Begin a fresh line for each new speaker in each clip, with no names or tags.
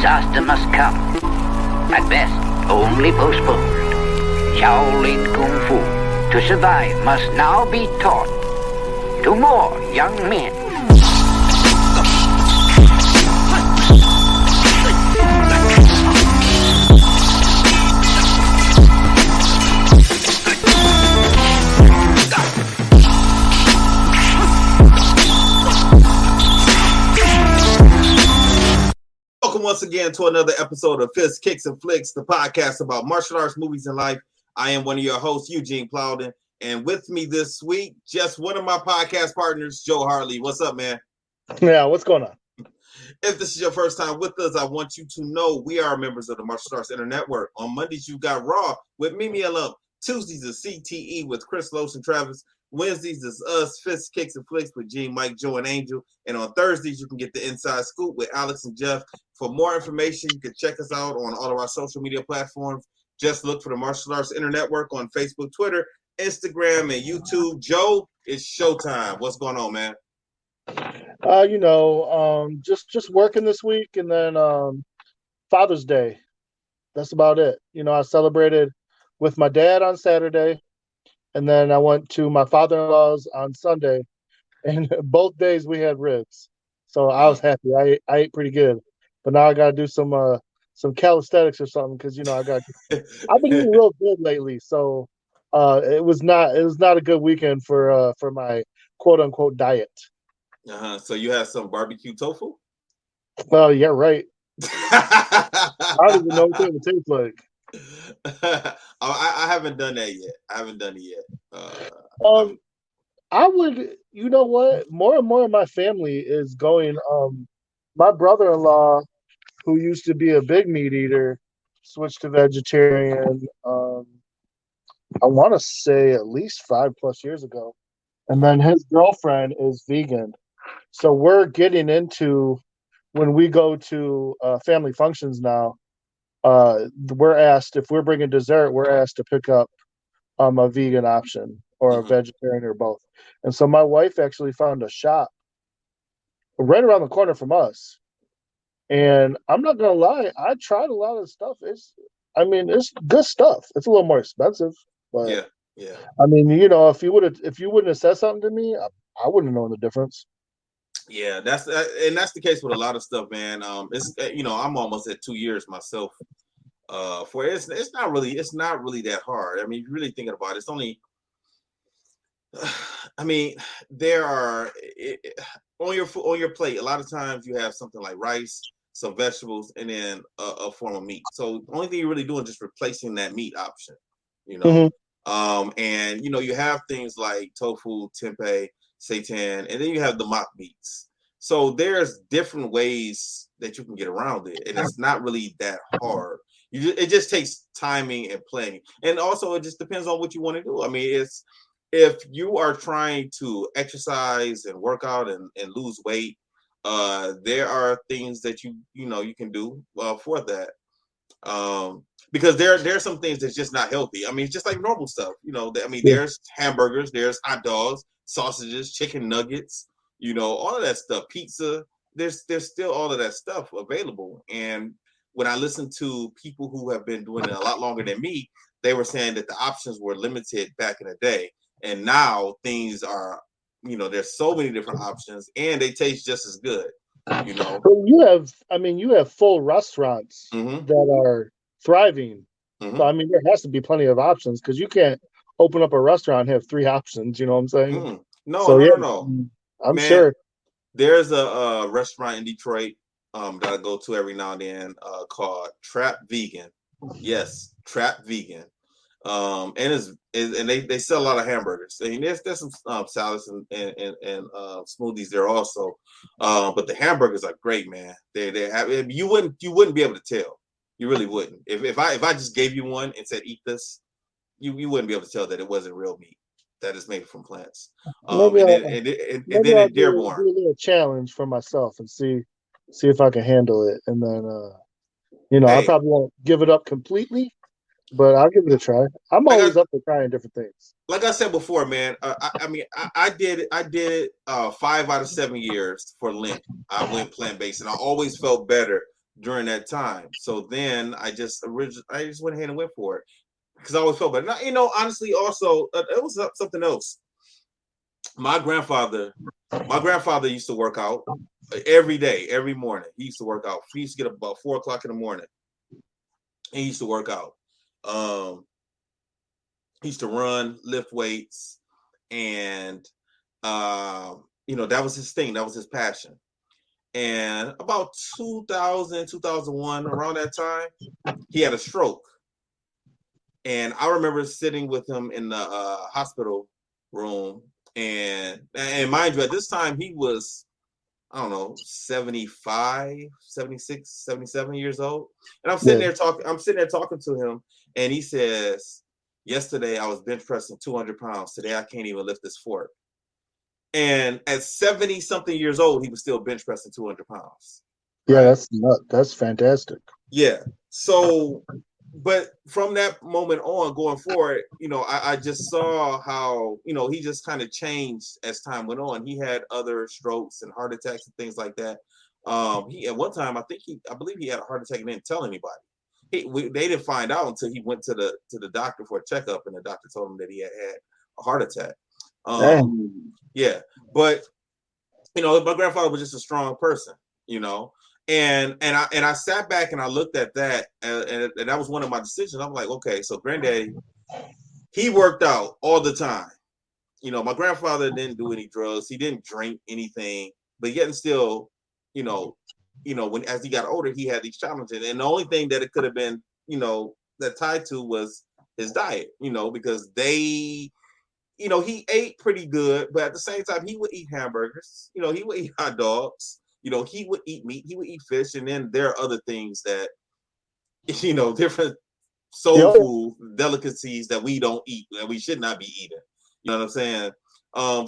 disaster must come. At best, only postponed. Shaolin Kung Fu, to survive, must now be taught to more young men.
Welcome once again to another episode of Fists, Kicks, and Flicks, the podcast about martial arts, movies, and life. I am one of your hosts, Eugene Plowden, and with me this week, just one of my podcast partners, Joe Hartley. What's up, man?
Yeah, what's going on?
If this is your first time with us, I want you to know we are members of the Martial Arts Inter Network. On Mondays, you got Raw with Mimi Alum. Tuesdays is CTE with Chris Los and Travis. Wednesdays is us, Fists, Kicks, and Flicks with Gene, Mike, Joe, and Angel. And on Thursdays, you can get the Inside Scoop with Alex and Jeff. For more information, you can check us out on all of our social media platforms. Just look for the Martial Arts Inter Network on Facebook, Twitter, Instagram, and YouTube. Joe, it's showtime. What's going on, man?
Just working this week, and then Father's Day. That's about it. I celebrated with my dad on Saturday, and then I went to my father-in-law's on Sunday, and both days we had ribs. So I was happy. I ate pretty good, but now I got to do some calisthenics or something because I've been eating real good lately. So it was not a good weekend for my quote unquote diet.
So you had some barbecue tofu?
Well, yeah, right. I don't even know what it tastes like.
I haven't done that yet. I haven't done it yet.
I would, what? More and more of my family is going. My brother-in-law, who used to be a big meat eater, switched to vegetarian. I want to say at least 5+ years ago, and then his girlfriend is vegan. So we're getting into when we go to family functions now. We're asked if we're bringing dessert. We're asked to pick up a vegan option or a vegetarian or both. And so my wife actually found a shop right around the corner from us. And I'm not gonna lie, I tried a lot of stuff. It's good stuff. It's a little more expensive, but
yeah.
I mean, if you wouldn't have said something to me, I wouldn't have known the difference.
Yeah, that's the case with a lot of stuff, man. It's I'm almost at 2 years myself. For it's not really that hard. I mean, if you're really thinking about it, it's only. I mean, there are on your plate. A lot of times you have something like rice, some vegetables, and then a form of meat. So the only thing you're really doing is just replacing that meat option. And you have things like tofu, tempeh, seitan, and then you have the mock meats. So there's different ways that you can get around it, and it's not really that hard. It just takes timing and planning, and also it just depends on what you want to do. I mean, if you are trying to exercise and work out and lose weight, there are things that you can do for that. Because there are some things that's just not healthy. I mean, it's just like normal stuff. There's hamburgers, there's hot dogs, sausages, chicken nuggets, all of that stuff, pizza. There's still all of that stuff available. And when I listen to people who have been doing it a lot longer than me, they were saying that the options were limited back in the day. And now things are, there's so many different options and they taste just as good.
You have full restaurants that are thriving. So there has to be plenty of options because you can't open up a restaurant and have 3 options. You know what I'm saying?
No.
I'm sure
there's a restaurant in Detroit that I go to every now and then called Trap Vegan. Yes, Trap Vegan. And they sell a lot of hamburgers. I mean, there's some salads and smoothies there also. But the hamburgers are great, man. They have you wouldn't be able to tell. You really wouldn't. If I just gave you one and said eat this, you wouldn't be able to tell that it wasn't real meat. That is made from plants.
Maybe
and then
I'll
in Dearborn,
do a little challenge for myself and see if I can handle it. And then I probably won't give it up completely, but I'll give it a try. I'm always up for trying different things.
Like I said before, man, I did it 5 out of 7 years for Lent. I went plant-based, and I always felt better during that time. So then I just went ahead and went for it because I always felt better. Now, honestly, also it was something else. My grandfather used to work out every day, every morning. He used to work out. He used to get up about 4:00 in the morning. He used to work out. He used to run, lift weights, and that was his thing. That was his passion. And about 2000, 2001, around that time, he had a stroke. And I remember sitting with him in the hospital room. And mind you, at this time, he was, I don't know, 75, 76, 77 years old. And I'm sitting there talking to him. And he says, yesterday I was bench pressing 200 pounds. Today I can't even lift this fork. And at 70 something years old, he was still bench pressing 200 pounds.
Yeah, right? That's fantastic.
Yeah. So, but from that moment on, going forward, I just saw how, he just kind of changed as time went on. He had other strokes and heart attacks and things like that. He at one time, I believe he had a heart attack and didn't tell anybody. They didn't find out until he went to the doctor for a checkup, and the doctor told him that he had a heart attack. Yeah, but my grandfather was just a strong person, and I sat back and I looked at that, and that was one of my decisions. I'm like, okay, so granddaddy, he worked out all the time. My grandfather didn't do any drugs, he didn't drink anything, but yet and still, when as he got older, he had these challenges, and the only thing that it could have been, that tied to was his diet, because he ate pretty good, but at the same time, he would eat hamburgers. He would eat hot dogs. He would eat meat. He would eat fish. And then there are other things that, different soul food delicacies that we don't eat, that we should not be eating. You know what I'm saying?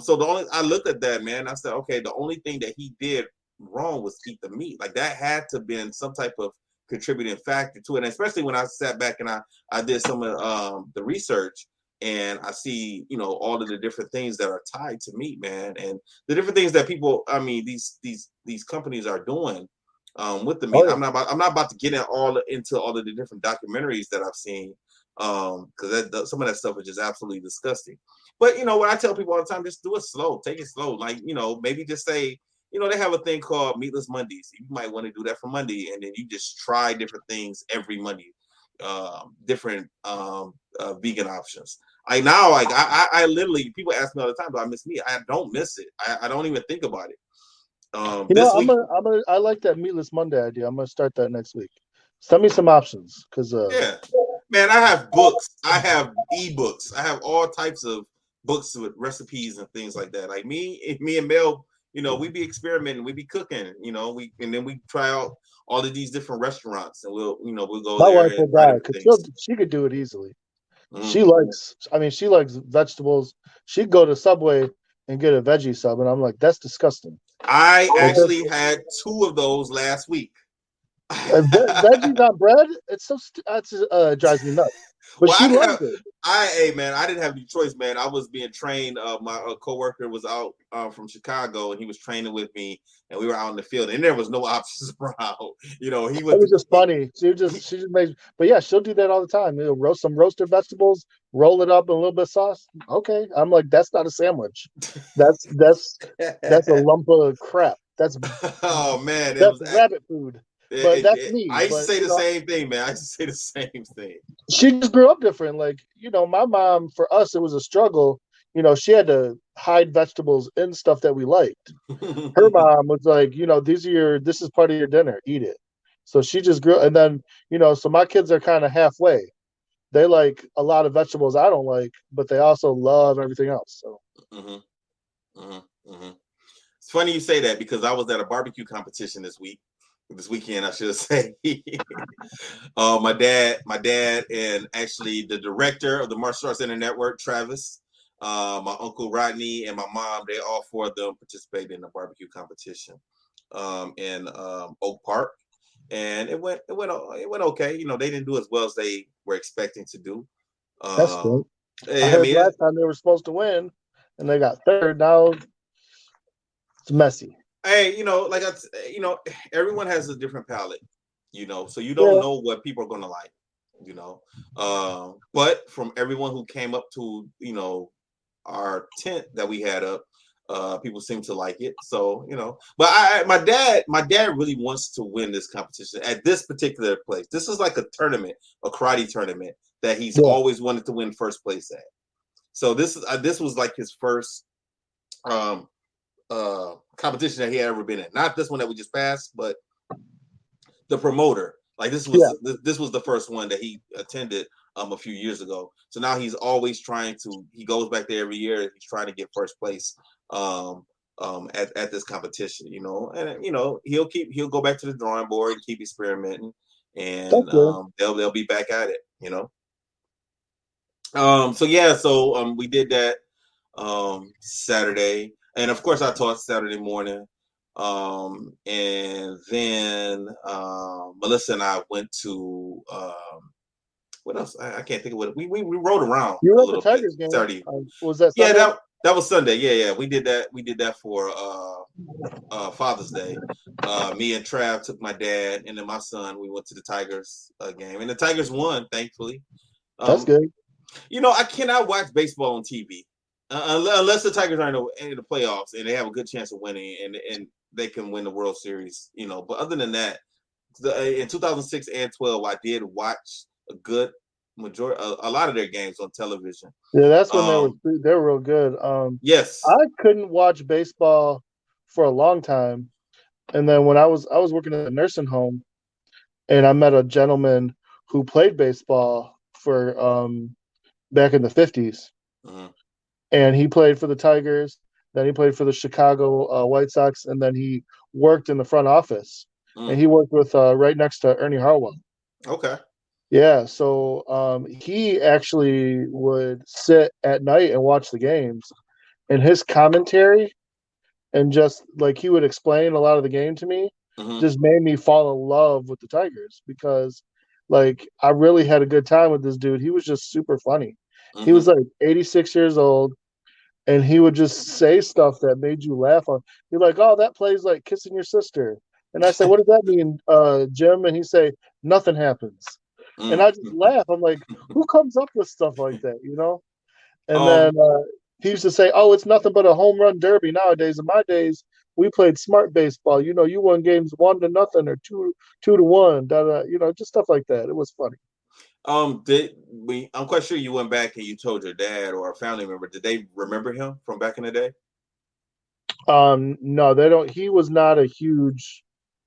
So I looked at that, man. I said, okay, the only thing that he did wrong was eat the meat. Like that had to have been some type of contributing factor to it. And especially when I sat back and I did some of the research. And I see, all of the different things that are tied to meat, man, and the different things that people, these companies are doing with the meat. I'm not about to get into all of the different documentaries that I've seen, because some of that stuff is just absolutely disgusting. But what I tell people all the time, just do it slow, take it slow. Like maybe just say, they have a thing called Meatless Mondays. You might want to do that for Monday, and then you just try different things every Monday. Different vegan options. I literally, people ask me all the time, do I miss meat? I don't miss it. I don't even think about it.
I like that Meatless Monday idea. I'm gonna start that next week. Send me some options, because
yeah, man, I have books. I have ebooks. I have all types of books with recipes and things like that. Like me and Mel, we be experimenting, we be cooking, and then we try out all of these different restaurants, and we'll go.
My wife will die because she could do it easily. She likes vegetables. She'd go to Subway and get a veggie sub, and I'm like, that's disgusting.
I actually had 2 of those last week.
Veggies on bread? It's so it drives me nuts. But she loves it.
I didn't have any choice, man. I was being trained. My coworker was out from Chicago, and he was training with me, and we were out in the field, and there was no options around. It
was just funny. She just makes. But yeah, she'll do that all the time. Roast some roasted vegetables, roll it up in a little bit of sauce. Okay, I'm like, that's not a sandwich. That's a lump of crap. That's
oh man,
that's rabbit food. But that's me.
I used to say the same thing, man. I used to say the same thing.
She just grew up different. Like, my mom, for us, it was a struggle. She had to hide vegetables in stuff that we liked. Her mom was like, this is part of your dinner. Eat it. So she just grew. And then, so my kids are kind of halfway. They like a lot of vegetables I don't like, but they also love everything else. So.
It's funny you say that, because I was at a barbecue competition this weekend, I should say. My dad, and actually the director of the Martial Arts Center Network, Travis, my uncle Rodney, and my mom, they all 4 of them participated in the barbecue competition in Oak Park, and it went okay. They didn't do as well as they were expecting to do.
That's cool. I heard last time they were supposed to win, and they got 3rd. Now it's messy.
Hey, everyone has a different palate. So you don't
Yeah.
know what people are gonna like, but from everyone who came up to our tent that we had up, people seem to like it. So but my dad really wants to win this competition at this particular place. This is like a tournament, a karate tournament that he's
Yeah.
always wanted to win first place at. So this was like his first competition that he had ever been in. Not this one that we just passed, but the promoter. Like this was the first one that he attended a few years ago. So now he's always he goes back there every year. He's trying to get first place at this competition, and he'll go back to the drawing board and keep experimenting, and they'll be back at it, So we did that Saturday, and of course I taught Saturday morning. And then Melissa and I went to what else? I can't think of what we rode around
You were
a
at the
little bit.
Tigers game.
Saturday.
Was that
Yeah,
Sunday?
that was Sunday. Yeah. We did that for Father's Day. Me and Trav took my dad, and then my son. We went to the Tigers game, and the Tigers won, thankfully.
That's good.
I cannot watch baseball on TV unless the Tigers are in the playoffs and they have a good chance of winning, and they can win the World Series. But other than that, in 2006 and 12, I did watch a good majority, a lot of their games on television.
Yeah, that's when they were real good.
Yes,
I couldn't watch baseball for a long time, and then when I was working at a nursing home, and I met a gentleman who played baseball for back in the 50s, and he played for the Tigers. Then he played for the Chicago White Sox, and then he worked in the front office, and he worked with right next to Ernie Harwell.
Okay.
Yeah, so he actually would sit at night and watch the games, and his commentary and just like he would explain a lot of the game to me just made me fall in love with the Tigers because like I really had a good time with this dude. He was just super funny. He was like 86 years old, and he would just say stuff that made you laugh. You're like, oh, that plays like kissing your sister. And I say, what does that mean, Jim? And he say, nothing happens. And I just laugh. I'm like, who comes up with stuff like that, And then he used to say, oh, it's nothing but a home run derby nowadays. In my days, we played smart baseball. You won games 1-0 or 2-1, just stuff like that. It was funny.
I'm quite sure you went back and you told your dad or a family member. Did they remember him from back in the day?
No, they don't. He was not a huge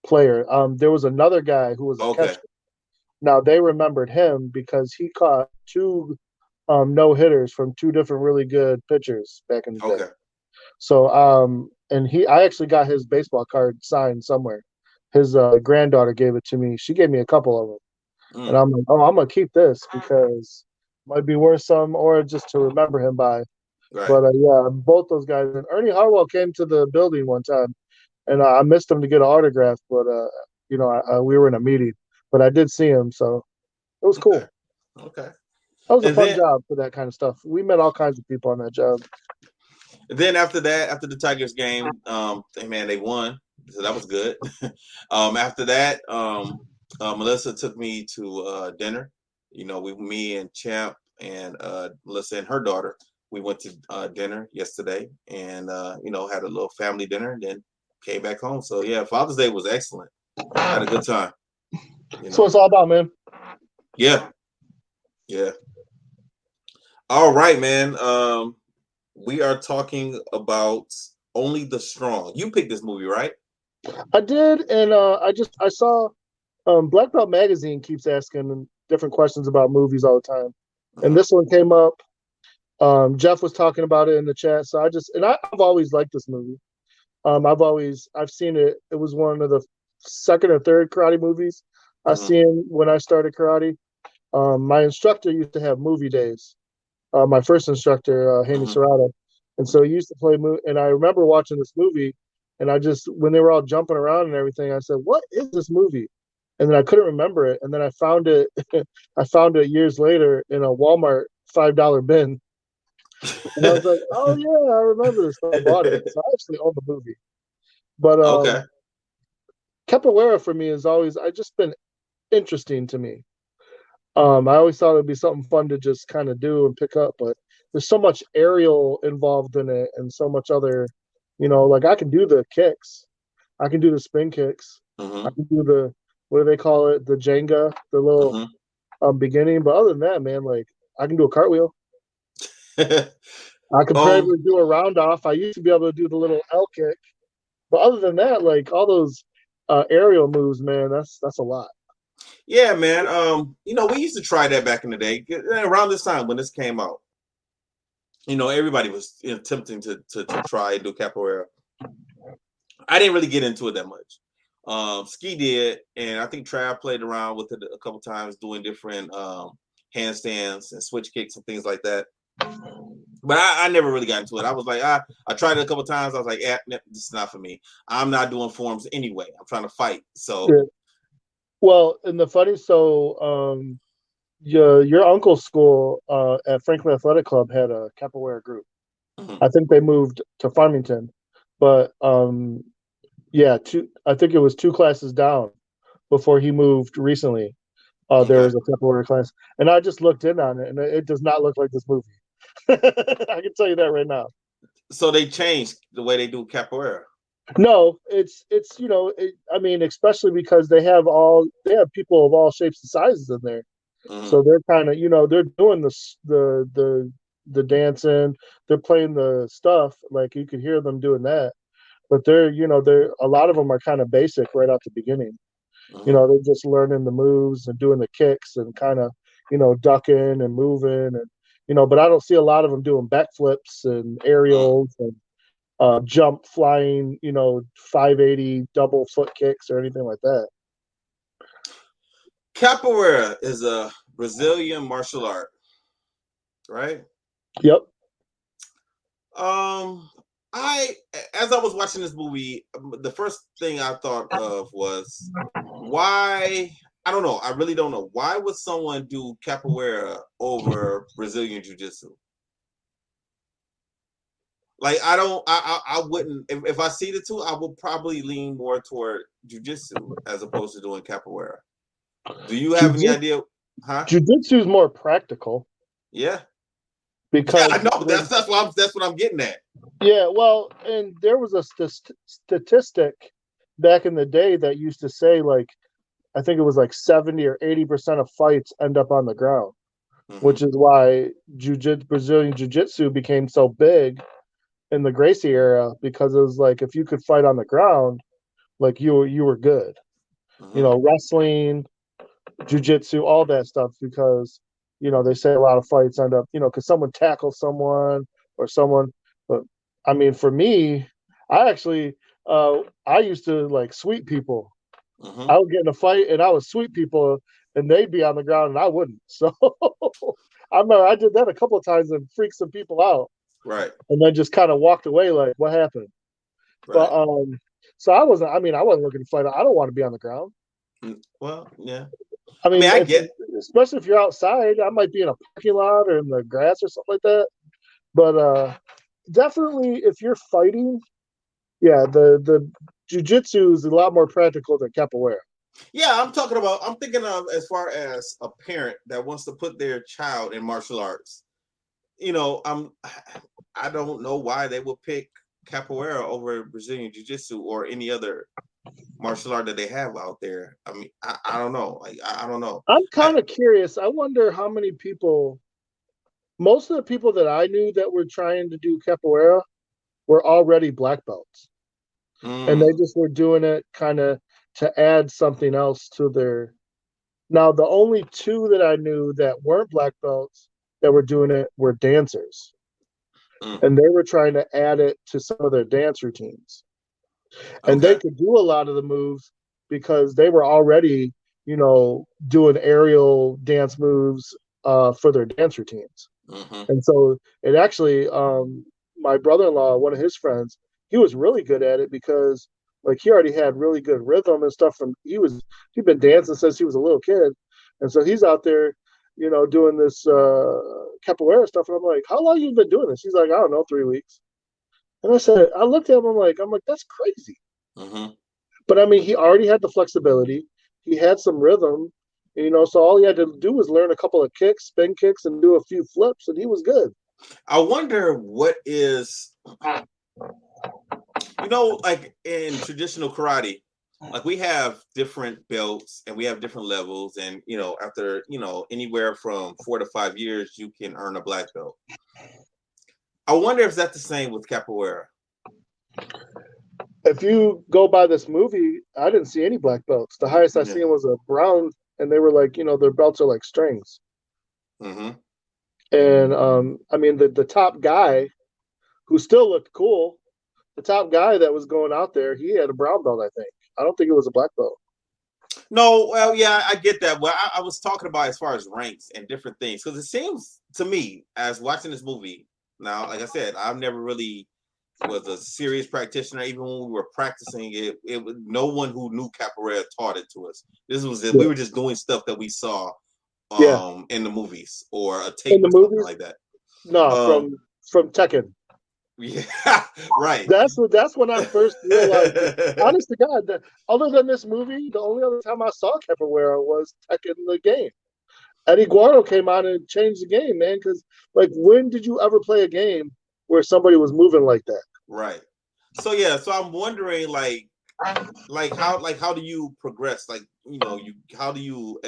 player. There was another guy who was a catcher. Now they remembered him because he caught 2 no-hitters from 2 different really good pitchers back in the day. So and I actually got his baseball card signed somewhere. His granddaughter gave it to me. She gave me a couple of them. And I'm like, oh, I'm gonna keep this because it might be worth some or just to remember him by. Right. But yeah, both those guys. And Ernie Harwell came to the building one time, and I missed him to get an autograph. But we were in a meeting, but I did see him, so it was cool.
Okay.
That was a fun job for that kind of stuff. We met all kinds of people on that job.
Then after the Tigers game, they won, so that was good. After that, Melissa took me to dinner. Me and Champ and Melissa and her daughter, we went to dinner yesterday, and had a little family dinner, and then came back home. So yeah, Father's Day was excellent. I had a good time.
That's what it's all about, man.
Yeah. All right, man. We are talking about Only the Strong. You picked this movie, right?
I did, and I saw Black Belt Magazine keeps asking different questions about movies all the time, and this one came up. Jeff was talking about it in the chat, so I've always liked this movie. I've seen it. It was one of the second or third karate movies I seen when I started karate. My instructor used to have movie days. My first instructor, Haney Serrata, and so he used to play movie. And I remember watching this movie, and when they were all jumping around and everything, I said, "What is this movie?" And then I couldn't remember it, and then I found it. I found it years later in a Walmart $5 bin. And I was like, oh, yeah, I remember this. So I bought it. So I actually own the movie. But Capoeira for me is always, I've just been interesting to me. I always thought it'd be something fun to just kind of do and pick up, but there's so much aerial involved in it and so much other, like I can do the kicks, I can do the spin kicks, I
Mm-hmm.
can do the what do they call it, the Jenga, the little beginning. But other than that, man, like I can do a cartwheel.
Mm-hmm.
I can
um,
probably do a round off. I used to be able to do the little L kick, but other than that, like all those aerial moves, man, that's a lot.
yeah, man. We used to try that back in the day around this time when this came out. Everybody was attempting to try and do capoeira. I didn't really get into it that much. Ski did, and I think Trav played around with it a couple times, doing different handstands and switch kicks and things like that. But I never really got into it. I was like, I tried it a couple times. I was like, this is not for me. I'm not doing forms anyway. I'm trying to fight. So,
Yeah. Well, and the funny, your uncle's school at Franklin Athletic Club had a capoeira group.
mhm,
I think they moved to Farmington, but yeah, I think it was two classes down before he moved recently. There
okay.
was a capoeira class, and I just looked in on it, and it does not look like this movie. I can tell you that right now.
So they changed the way they do capoeira.
No, it's I mean, especially because they have people of all shapes and sizes in there.
Hmm.
So they're kind of, they're doing the dancing, they're playing the stuff, like you could hear them doing that. But they're a lot of them are kind of basic right out the beginning.
Hmm.
They're just learning the moves and doing the kicks and kind of, ducking and moving and but I don't see a lot of them doing backflips and
Hmm.
aerials and jump flying, 580 double foot kicks or anything like that.
Capoeira is a Brazilian martial art, right?
Yep.
Um, I as I was watching this movie, the first thing I thought of was why. I don't know. I really don't know. Why would someone do capoeira over Brazilian jiu-jitsu? Like I don't. I wouldn't. If I see the two, I would probably lean more toward jiu-jitsu as opposed to doing capoeira. Do you have any idea? Huh?
Jiu-jitsu is more practical
Yeah. Yeah, I
because
know. That's what I'm getting at.
yeah, well, and there was a statistic back in the day that used to say like I think it was like 70 or 80% of fights end up on the ground,
Hmm.
which is why Brazilian jiu-jitsu became so big in the Gracie era because it was like if you could fight on the ground, like you were good.
Hmm.
Wrestling, jiu-jitsu, all that stuff because they say a lot of fights end up because someone tackles someone or someone. But I mean, for me, I used to like sweep people.
Hmm.
I would get in a fight and I would sweep people and they'd be on the ground and I wouldn't. So I remember I did that a couple of times and freaked some people out
Right.
and then just kind of walked away like what happened. But
Right.
so I wasn't looking to fight. I don't want to be on the ground.
Well, yeah.
I
I mean,
mean,
I get.
especially if you're outside, I might be in a parking lot or in the grass or something like that. But definitely, if you're fighting, yeah, the jujitsu is a lot more practical than capoeira.
Yeah, I'm talking about. I'm thinking of as far as a parent that wants to put their child in martial arts. I'm. I don't know why they would pick capoeira over Brazilian jiu-jitsu or any other martial art that they have out there. I mean, I don't know. Like, I don't know.
I'm
I
kind of curious. I wonder how many people. Most of the people that I knew that were trying to do capoeira were already black belts, and they
mm,
just were doing it kind of to add something else to their. Now, the only two that I knew that weren't black belts that were doing it were dancers,
mm,
and they were trying to add it to some of their dance routines. And they
okay.
could do a lot of the moves because they were already, doing aerial dance moves for their dance routines.
Hmm.
And so it actually, my brother-in-law, one of his friends, he was really good at it because like he already had really good rhythm and stuff from he'd been dancing since he was a little kid. And so he's out there, doing this capoeira stuff. And I'm like, how long you been doing this? He's like, I don't know, 3 weeks. And I looked at him, I'm like, that's crazy.
Hmm.
But I mean, he already had the flexibility. He had some rhythm. So all he had to do was learn a couple of kicks, spin kicks, and do a few flips, and he was good.
I wonder what is, like in traditional karate, like we have different belts and we have different levels, and after anywhere from 4 to 5 years, you can earn a black belt. I wonder if that's the same with capoeira.
If you go by this movie, I didn't see any black belts. The highest I seen was a brown, and they were like, their belts are like strings.
Mm-hmm.
And I mean, the top guy, who still looked cool, the top guy that was going out there, he had a brown belt, I think. I don't think it was a black belt.
No, well, yeah, I get that. Well, I was talking about as far as ranks and different things, because it seems to me, as watching this movie, now, like I said, I've never really was a serious practitioner. Even when we were practicing it was no one who knew capoeira taught it to us. This was it. We were just doing stuff that we saw in the movies or a tape or something like that.
No, from Tekken.
Yeah, right.
That's when I first realized. Honest to God, that other than this movie, the only other time I saw capoeira was Tekken the game. Eddie Guardo came out and changed the game, man. Because when did you ever play a game where somebody was moving like that?
Right. So yeah, so I'm wondering how do you progress? How do you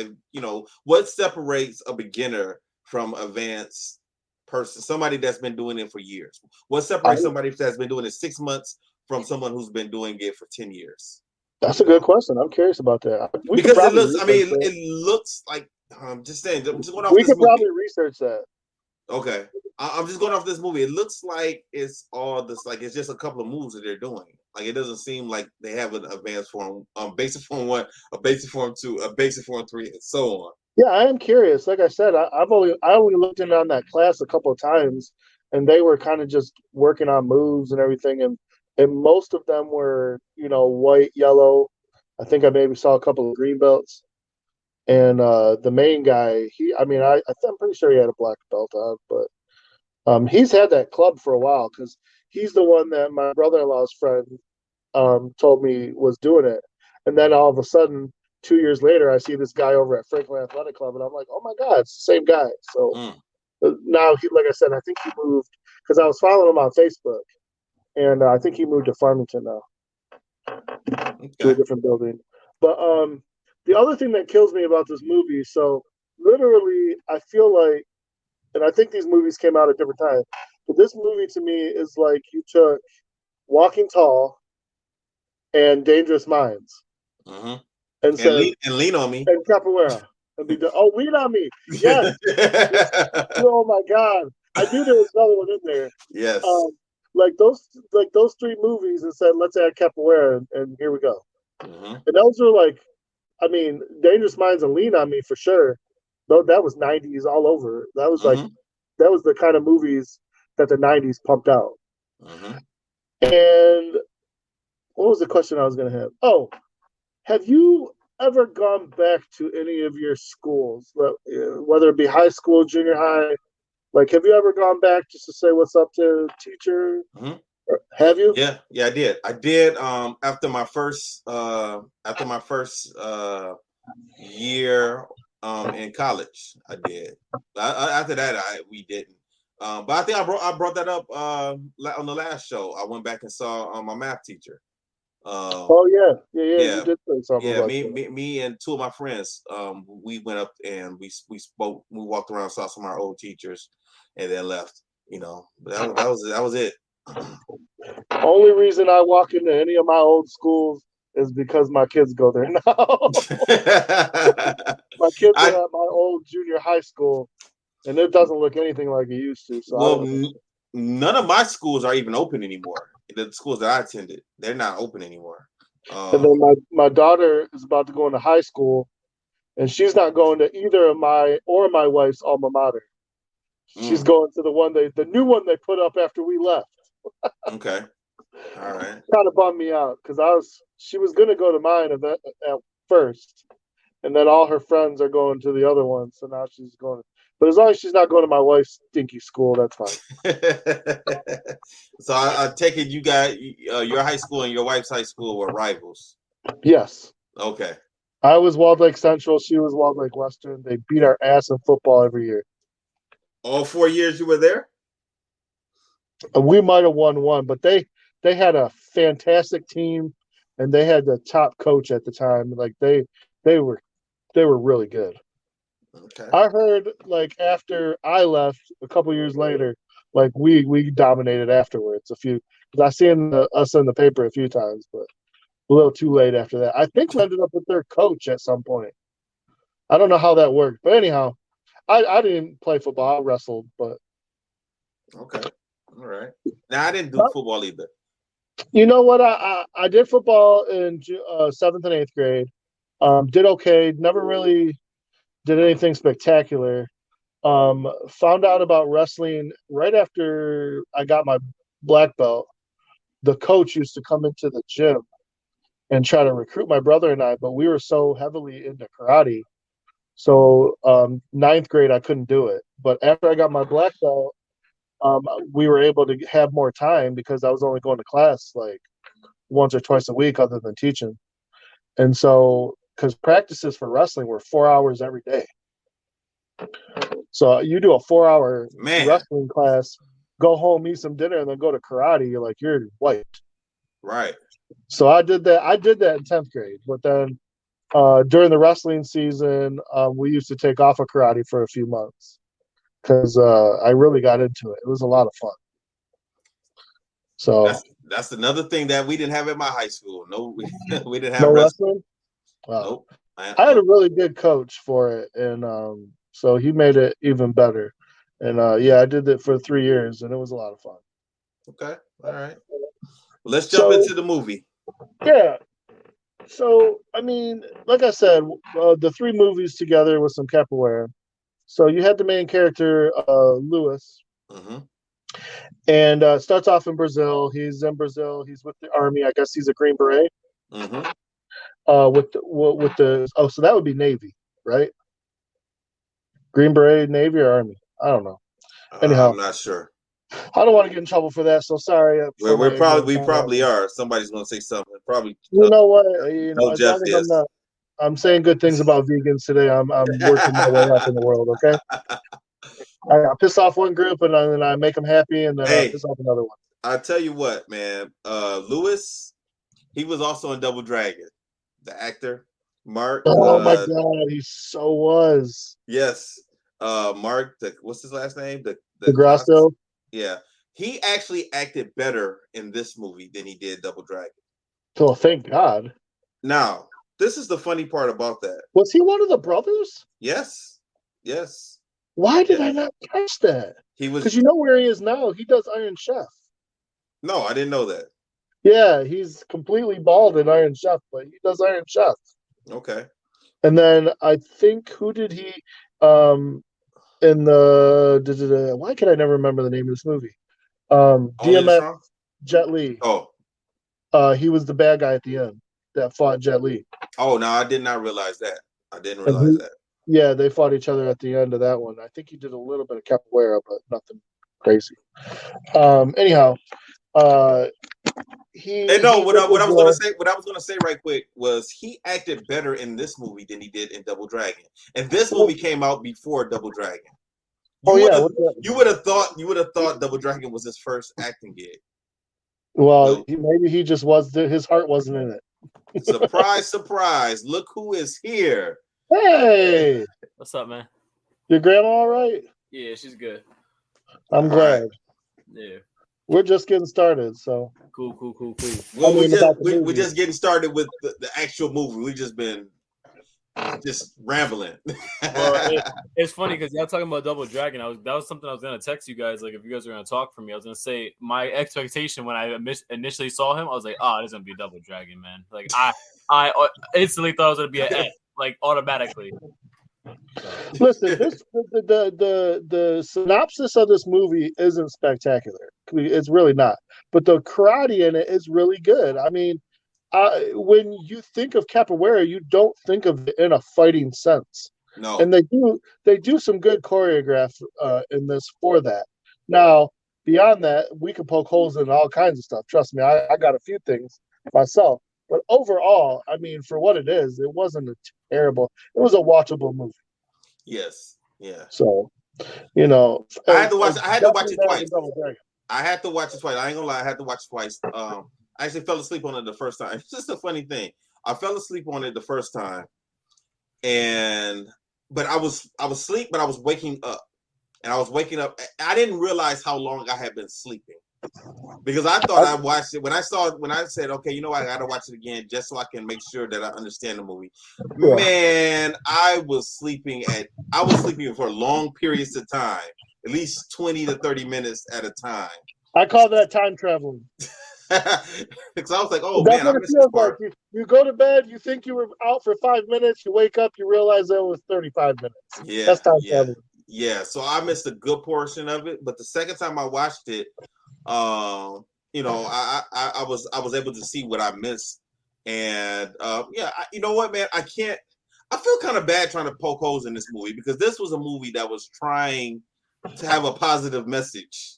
what separates a beginner from advanced person, somebody that's been doing it for years? What separates somebody that's been doing it 6 months from someone who's been doing it for 10 years?
That's a good question. I'm curious about that.
Because it looks, it looks like, I'm just saying, I'm just going off this movie.
We could probably research that.
Okay. I'm just going off this movie. It looks like it's all this, like it's just a couple of moves that they're doing. Like it doesn't seem like they have an advanced form, basic form 1, a basic form 2, a basic form 3, and so on.
Yeah, I am curious. Like I said, I only looked in on that class a couple of times, and they were kind of just working on moves and everything, and most of them were white, yellow. I think I maybe saw a couple of green belts, and the main guy, I'm pretty sure he had a black belt on, but he's had that club for a while because he's the one that my brother-in-law's friend told me was doing it, and then all of a sudden, 2 years later, I see this guy over at Franklin Athletic Club, and I'm like, oh my God, it's the same guy. So now, like I said, I think he moved because I was following him on Facebook, and I think he moved to Farmington now to a different building. But the other thing that kills me about this movie, so literally, I feel like, and I think these movies came out at different times, but this movie to me is like you took Walking Tall and Dangerous Minds.
Mm-hmm.
And said,
lean on me.
And capoeira. And be done. Oh, lean on me. Yes. Oh my God. I knew there was another one in there.
Yes.
Like those 3 movies and said, let's add capoeira, and here we go.
Mm-hmm.
And those are Dangerous Minds and Lean on Me for sure. Though that was 90s all over. That was that was the kind of movies that the 90s pumped out.
Mm-hmm.
And what was the question I was going to have? Oh, have you ever gone back to any of your schools, whether it be high school, junior high? Like, have you ever gone back just to say what's up to a teacher?
Mm-hmm.
Have you?
Yeah, I did. I did. After my first year in college, I did. After that, we didn't. But I think I brought that up on the last show. I went back and saw my math teacher.
You did say something.
Yeah,
about
me and 2 of my friends, we went up and we spoke. We walked around, saw some of our old teachers, and then left. But that was it.
Only reason I walk into any of my old schools is because my kids go there now. My kids are at my old junior high school, and it doesn't look anything like it used to. So
none of my schools are even open anymore. The schools that I attended, they're not open anymore.
And then my daughter is about to go into high school, and she's not going to either of my or my wife's alma mater. She's going to the new one they put up after we left.
Okay. All right.
Kind of bummed me out because she was going to go to mine at first, and then all her friends are going to the other one, so now she's going. But as long as she's not going to my wife's stinky school, that's fine.
So I take it you got your high school and your wife's high school were rivals.
Yes.
Okay.
I was Walled Lake Central. She was Walled Lake Western. They beat our ass in football every year.
All 4 years you were there?
We might have won one, but they had a fantastic team, and they had the top coach at the time. Like they were really good.
Okay.
I heard like after I left a couple years later, like we dominated afterwards a few. Because I seen us in the paper a few times, but a little too late after that. I think we ended up with their coach at some point. I don't know how that worked, but anyhow, I didn't play football. I wrestled, but
okay, all right. Now I didn't do football either.
You know what? I did football in 7th and 8th grade. Did okay. Never really did anything spectacular. Found out about wrestling right after I got my black belt. The coach used to come into the gym and try to recruit my brother and I, but we were so heavily into karate. So 9th grade, I couldn't do it. But after I got my black belt, we were able to have more time because I was only going to class like once or twice a week other than teaching. And so, because practices for wrestling were 4 hours every day. So you do a 4-hour wrestling class, go home, eat some dinner, and then go to karate. You're like, you're wiped.
Right.
So I did that. I did that in 10th grade. But then during the wrestling season, we used to take off of karate for a few months because I really got into it. It was a lot of fun. So
that's another thing that we didn't have at my high school. No, we didn't have
no wrestling. Wow.
Nope.
I had a really good coach for it, and so he made it even better. And yeah, I did it for 3 years, and it was a lot of fun.
Okay, all right. Well, let's jump into the movie.
Yeah. So I mean, like I said, the 3 movies together with some capoeira. So you had the main character, Lewis.
Mm-hmm.
And starts off in Brazil. He's in Brazil. He's with the army. I guess he's a Green Beret.
Mm-hmm.
So that would be Navy, right? Green Beret, Navy, or Army? I don't know. Anyhow,
I'm not sure.
I don't want to get in trouble for that. So sorry.
We probably are. Somebody's going to say something. Probably.
You know what? You know,
no
as long as I'm saying good things about vegans today. I'm working my way up in the world. Okay. I piss off one group and then I make them happy, and then I piss off another one.
I tell you what, man. Lewis, he was also in Double Dragon. The actor, Mark.
Oh my God, he so was.
Yes, Mark. What's his last name?
The Grasso.
Yeah, he actually acted better in this movie than he did Double Dragon.
So thank God.
Now, this is the funny part about that.
Was he one of the brothers?
Yes. Yes.
Why did I not catch that?
He was,
because you know where he is now. He does Iron Chef.
No, I didn't know that.
Yeah, he's completely bald in Iron Chef, but he does Iron Chef.
Okay.
And then I think who did he in the why can I never remember the name of this movie? DMX Jet Li.
Oh.
He was the bad guy at the end that fought Jet Li.
Oh no, I did not realize that. I didn't realize that.
Yeah, they fought each other at the end of that one. I think he did a little bit of capoeira, but nothing crazy. Anyhow, what I was gonna say right quick was he acted better in this movie than he did in Double Dragon. And this movie came out before Double Dragon. You would have thought Double Dragon was his first acting gig. Well, maybe he just was. His heart wasn't in it.
Surprise, surprise! Look who is here.
Hey,
what's up, man?
Your grandma all right?
Yeah, she's good.
I'm glad.
Yeah.
We're just getting started, so
cool.
Well, we're just getting started with the actual movie. We just been rambling.
Well, it's funny because y'all talking about Double Dragon. That was something I was gonna text you guys. Like, if you guys were gonna talk for me, I was gonna say my expectation when I initially saw him, I was like, this is gonna be a Double Dragon, man. Like, I instantly thought it was gonna be an F, like automatically.
Listen, the synopsis of this movie isn't spectacular. It's really not. But the karate in it is really good. I mean, when you think of capoeira, you don't think of it in a fighting sense.
No.
And they do some good choreograph in this for that. Now, beyond that, we can poke holes in all kinds of stuff. Trust me, I got a few things myself. But overall, I mean, for what it is, it wasn't a terrible. It was a watchable movie.
Yes. Yeah.
So, you know,
I had to watch
definitely
it
better
twice.
than Double Dragon.
I had to watch it twice. I ain't gonna lie, I had to watch it twice. I actually fell asleep on it the first time. It's just a funny thing. I fell asleep on it the first time, but I was asleep, but I was waking up. And I was waking up. I didn't realize how long I had been sleeping. Because I thought I watched it when I said, okay, you know what, I gotta watch it again just so I can make sure that I understand the movie. Yeah. Man, I was sleeping for long periods of time, at least 20 to 30 minutes at a time.
I call that time traveling.
Because I was like, oh
that's
man,
what it feels like. You go to bed, you think you were out for 5 minutes, you wake up, you realize that it was 35 minutes.
Yeah,
that's time traveling.
Yeah, so I missed a good portion of it, but the second time I watched it, you know, I was able to see what I missed, and you know what, man, I feel kind of bad trying to poke holes in this movie because this was a movie that was trying to have a positive message,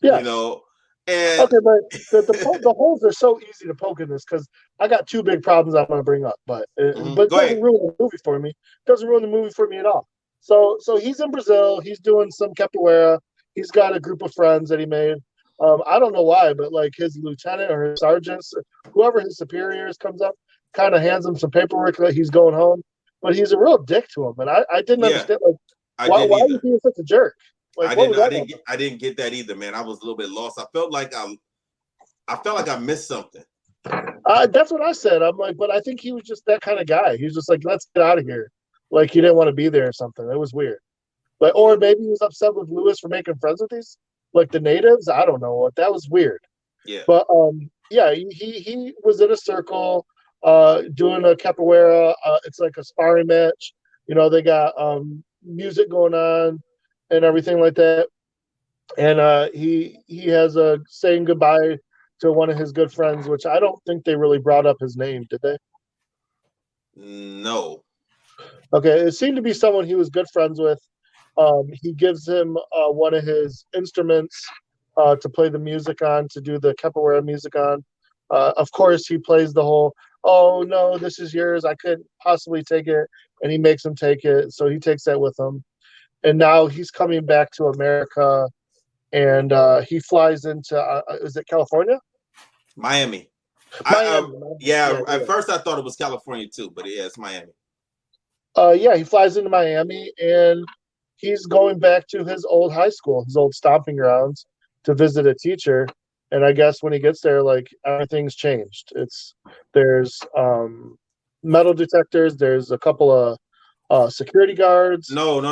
you know. And
okay, but the holes are so easy to poke in this because I got two big problems I'm going to bring up, but it doesn't ruin the movie for me. It doesn't ruin the movie for me at all. So he's in Brazil. He's doing some capoeira. He's got a group of friends that he made. I don't know why, but like his lieutenant or his sergeants, whoever his superiors comes up, kind of hands him some paperwork that he's going home. But he's a real dick to him, and I didn't understand why are you being such a jerk? Like,
I didn't get that either, man. I was a little bit lost. I felt like I missed something.
That's what I said. I'm like, but I think he was just that kind of guy. He was just like, let's get out of here. Like he didn't want to be there or something. It was weird. Like, or maybe he was upset with Lewis for making friends with these, like the natives. I don't know. That was weird.
Yeah.
But he was in a circle, doing a capoeira. It's like a sparring match. You know, they got music going on and everything like that. And he has a saying goodbye to one of his good friends, which I don't think they really brought up his name, did they?
No.
Okay, it seemed to be someone he was good friends with. He gives him one of his instruments to play the music on, to do the capoeira music on. Of course, he plays the whole, oh, no, this is yours. I couldn't possibly take it. And he makes him take it. So he takes that with him. And now he's coming back to America. And he flies into, is it California?
Miami. At first I thought it was California too, but yeah, it's Miami.
He flies into Miami, and he's going back to his old high school, his old stomping grounds, to visit a teacher. And I guess when he gets there, like, everything's changed. There's metal detectors. There's a couple of security guards.
No. Hold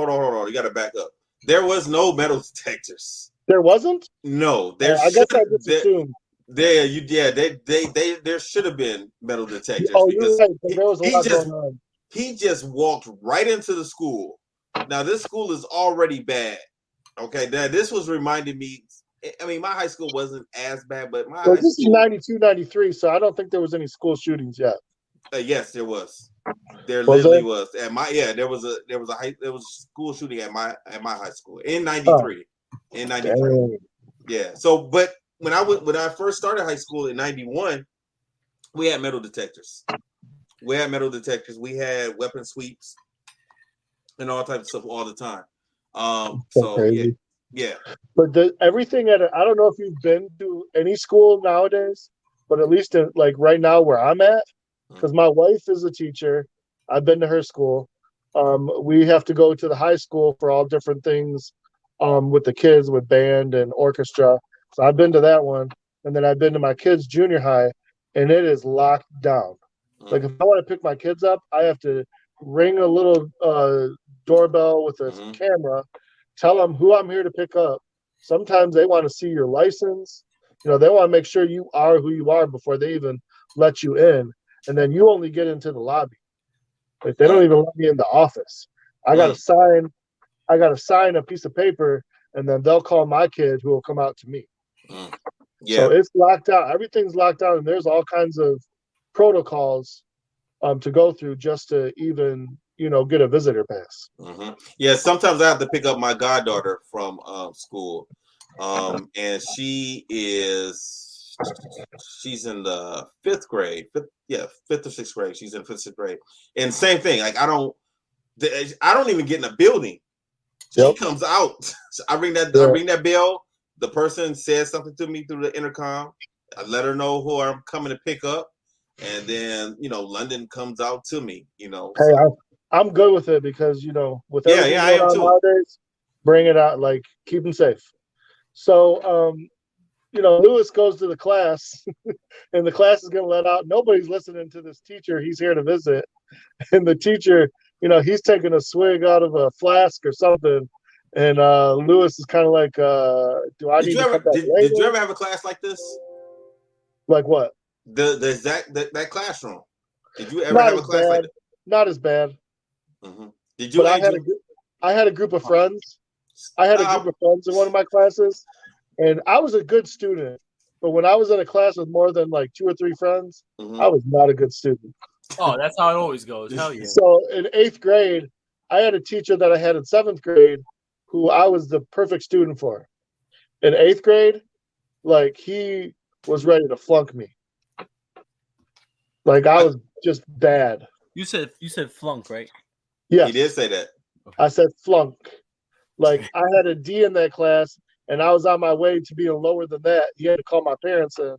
on. You got to back up. There was no metal detectors.
There wasn't?
No.
I guess I just assumed.
There should have been metal detectors.
Oh, you're right. There was a lot going on.
He just walked right into the school. Now, this school is already bad. Okay, this was reminding me. I mean, my high school wasn't as bad, but
this is 92, 93, so I don't think there was any school shootings yet.
Yes, there was. There literally was. There was a school shooting at my high school in 93. In 93. Dang. Yeah. So, but when I first started high school in 91, we had metal detectors. We had weapon sweeps and all types of stuff all the time. Yeah.
But everything I don't know if you've been to any school nowadays, but at least like right now where I'm at, because my wife is a teacher. I've been to her school. We have to go to the high school for all different things with the kids, with band and orchestra. So I've been to that one. And then I've been to my kids' junior high, and it is locked down. Like if I want to pick my kids up, I have to ring a little doorbell with a camera, tell them who I'm here to pick up. Sometimes they want to see your license. You know, they want to make sure you are who you are before they even let you in. And then you only get into the lobby. Like they don't even let me in the office. I got to sign a piece of paper, and then they'll call my kid who will come out to me. Yeah. So it's locked out. Everything's locked down, and there's all kinds of protocols to go through just to even, get a visitor pass.
Yeah, sometimes I have to pick up my goddaughter from school. And she is she's in the fifth grade. Fifth or sixth grade. She's in fifth, sixth grade. And same thing. Like I don't even get in a building. She comes out. I ring that bell. The person says something to me through the intercom. I let her know who I'm coming to pick up, and then London comes out to me. Hey,
so. I'm good with it because with everything going on nowadays, bring it out. Like keep them safe. So Lewis goes to the class, and the class is going to let out. Nobody's listening to this teacher. He's here to visit, and the teacher, he's taking a swig out of a flask or something. And Lewis is kind of like, "Do I need to come back later?"
Did you ever have a class like this?
Like what?
That classroom. Did you ever have a class like that?
Not as bad.
Mm-hmm. Did you?
But I had a group of friends. I had a group of friends in one of my classes, and I was a good student. But when I was in a class with more than like 2 or 3 friends, I was not a good student.
Oh, that's how it always goes. Hell yeah.
So in 8th grade, I had a teacher that I had in 7th grade who I was the perfect student for. In 8th grade, like he was ready to flunk me. Like I was just bad.
You said flunk, right?
Yeah.
He did say that.
I said flunk. Like I had a D in that class and I was on my way to being lower than that. He had to call my parents in.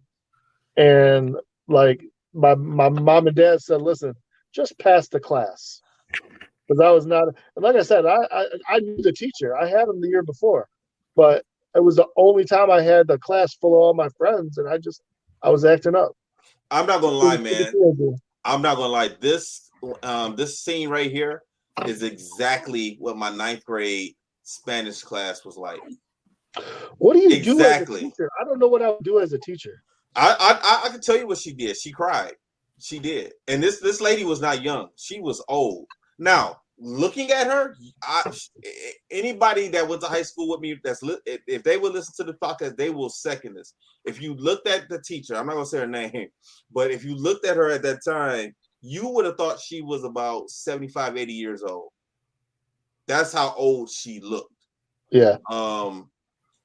And like my mom and dad said, listen, just pass the class. Because I was not, and like I said, I knew the teacher. I had him the year before, but it was the only time I had the class full of all my friends, and I was acting up.
I'm not gonna lie, man. I'm not gonna lie. This scene right here is exactly what my 9th grade Spanish class was like.
What do you do as a teacher? I don't know what I would do as a teacher.
I can tell you what she did. She cried. She did, and this lady was not young. She was old. Now, looking at her, anybody that went to high school with me, if they would listen to the podcast, they will second this. If you looked at the teacher, I'm not going to say her name, but if you looked at her at that time, you would have thought she was about 75, 80 years old. That's how old she looked.
Yeah.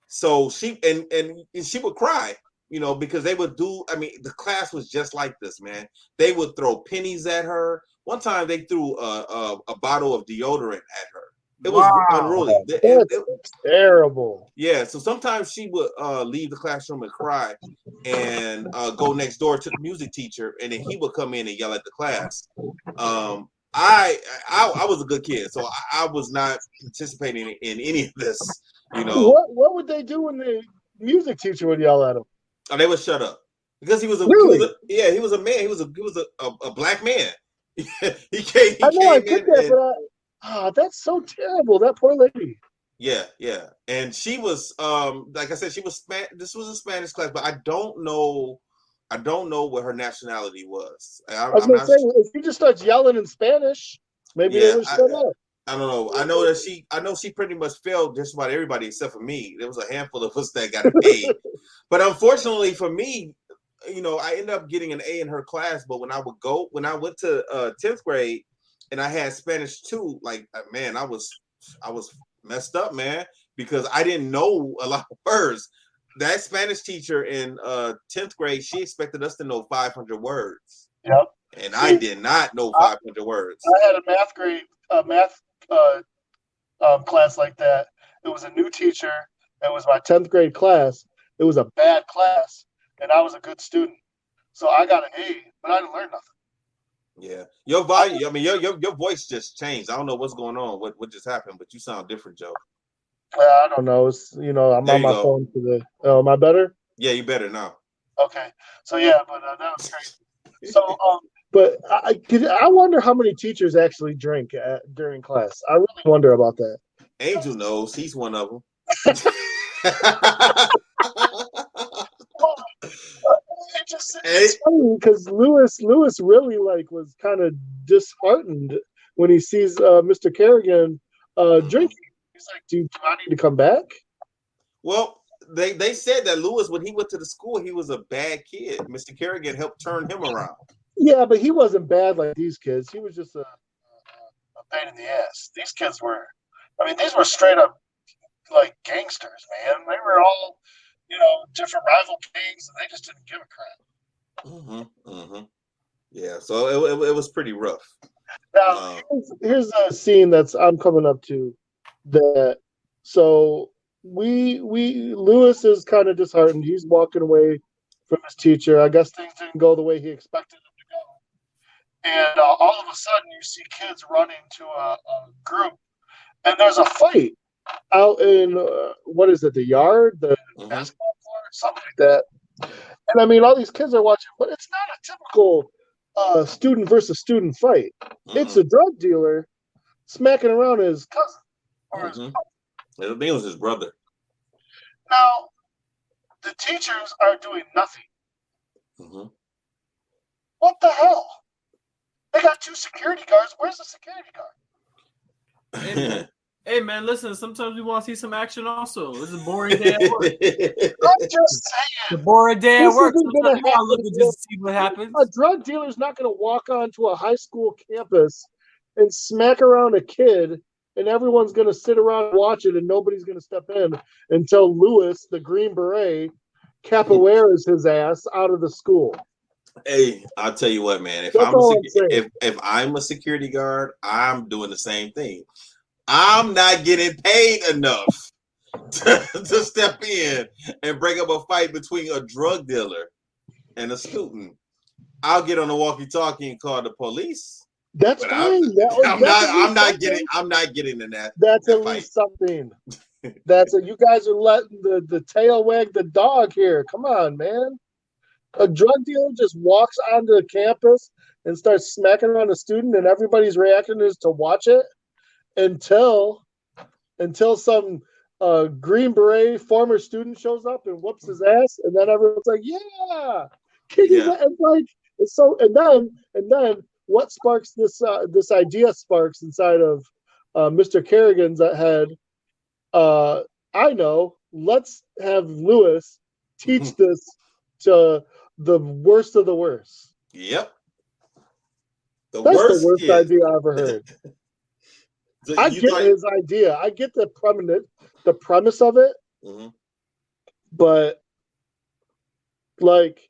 So she and she would cry, because they would do. I mean, the class was just like this, man. They would throw pennies at her. One time they threw a bottle of deodorant at her. It was unruly.
That's terrible.
Yeah, so sometimes she would leave the classroom and cry and go next door to the music teacher, and then he would come in and yell at the class. I was a good kid, so I was not participating in any of this.
What would they do when the music teacher would yell at them?
Oh, they would shut up because he was a man. He was a black man. he came in.
That's so terrible. That poor lady.
Yeah. And she was, like I said, this was a Spanish class, but I don't know what her nationality was.
I was going to say, if she just starts yelling in Spanish, maybe they would shut up.
I don't know. I know she pretty much failed just about everybody except for me. There was a handful of us that got an A. But unfortunately for me, I ended up getting an A in her class. But when I went to 10th grade and I had Spanish 2, like, man, I was messed up, man, because I didn't know a lot of words. That Spanish teacher in 10th grade, she expected us to know 500 words.
Yep.
And I did not know 500 words.
I had a math class like that. It was a new teacher. It was my 10th grade class. It was a bad class, and I was a good student. So I got an A, but I didn't learn nothing.
Yeah. Your volume, I mean, your voice just changed. I don't know what's going on, what just happened, but you sound different, Joe.
I don't know. It's, I'm on my phone today. Oh, am I better?
Yeah, you better now.
Okay. So, yeah, but that was crazy. So, but I wonder how many teachers actually drink during class. I really wonder about that.
Angel knows. He's one of them.
It's funny because Lewis really was kind of disheartened when he sees Mr. Kerrigan drinking. He's like, do I need to come back?
Well, they said that Lewis, when he went to the school, he was a bad kid. Mr. Kerrigan helped turn him around.
Yeah, but he wasn't bad like these kids. He was just a pain in the ass. These kids were, these were straight up like gangsters, man. They were all different rival gangs, and they just didn't give a crap.
Yeah, so it was pretty rough.
Now, here's a scene I'm coming up to. So Lewis is kind of disheartened. He's walking away from his teacher. I guess things didn't go the way he expected them to go. And all of a sudden, you see kids running to a group, and there's a fight out in what is it? The yard, the basketball court, something like that. And I mean, all these kids are watching, but it's not a typical student versus student fight. It's a drug dealer smacking around his cousin. Or his
I think it was his brother.
Now, the teachers are doing nothing. What the hell? They got 2 security guards. Where's the security guard?
Hey man, listen. Sometimes we want to see some action. Also, this is a boring day at work.
I'm just saying.
The boring day at work.
Sometimes you gotta
look at just to see what happens.
A drug dealer's not going to walk onto a high school campus and smack around a kid, and everyone's going to sit around and watch it, and nobody's going to step in until Lewis, the Green Beret, capoeiras his ass out of the school.
Hey, I'll tell you what, man. If I'm a security guard, I'm doing the same thing. I'm not getting paid enough to step in and break up a fight between a drug dealer and a student. I'll get on the walkie-talkie and call the police.
That's fine.
I'm not getting in that.
That's at least something. You guys are letting the tail wag the dog here. Come on, man. A drug dealer just walks onto the campus and starts smacking around a student, and everybody's reaction is to watch it until some Green Beret former student shows up and whoops his ass, and then everyone's like, "Yeah, it's so." And then what sparks this idea sparks inside of Mr. Kerrigan's head? I know. Let's have Lewis teach this to the worst of the worst.
Yep.
That's the worst idea I ever heard. I get his idea. I get the premise of it, but like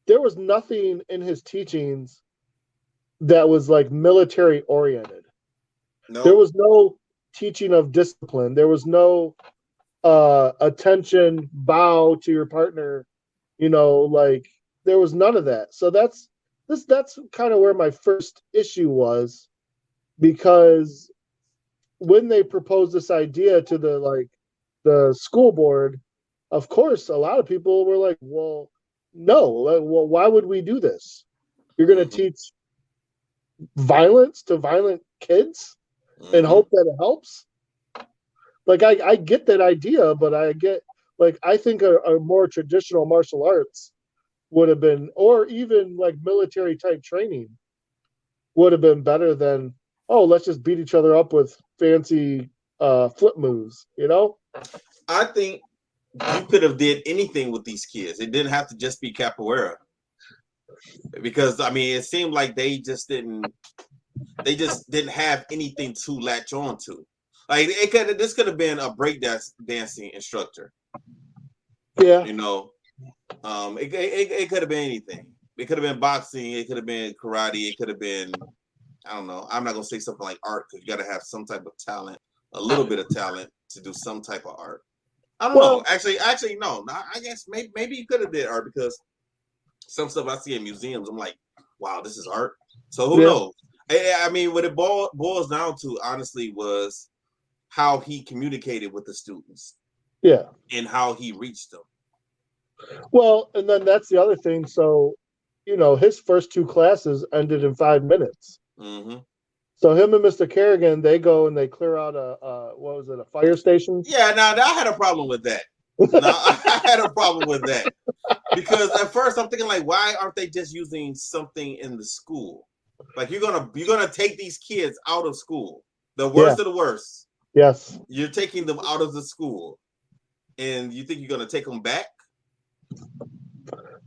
there was nothing in his teachings that was like military oriented. No. There was no teaching of discipline. There was no attention, bow to your partner. Like there was none of that. So that's kind of where my first issue was, because when they proposed this idea to the school board, of course, a lot of people were like, well, no, why would we do this? You're going to teach violence to violent kids and hope that it helps? Like, I get that idea, but I think a more traditional martial arts would have been, or even like military type training would have been better than, oh, let's just beat each other up with fancy flip moves,
I think you could have did anything with these kids. It didn't have to just be capoeira. Because I mean, it seemed like they just didn't have anything to latch on to. Like this could have been a break dancing instructor.
Yeah.
It could have been anything. It could have been boxing, it could have been karate, it could have been, I don't know. I'm not gonna say something like art, because you gotta have some type of talent, a little bit of talent to do some type of art. I don't know. Actually, no. I guess maybe you could have did art, because some stuff I see in museums, I'm like, wow, this is art. So who knows? I mean, what it boils down to, honestly, was how he communicated with the students.
Yeah.
And how he reached them.
Well, and then that's the other thing. So, his first 2 classes ended in 5 minutes. So him and Mr. Kerrigan, they go and they clear out a fire station?
Yeah, now I had a problem with that. I had a problem with that. Because at first I'm thinking, like, why aren't they just using something in the school? Like, you're gonna take these kids out of school, the worst of the worst.
Yes.
You're taking them out of the school, and you think you're gonna take them back?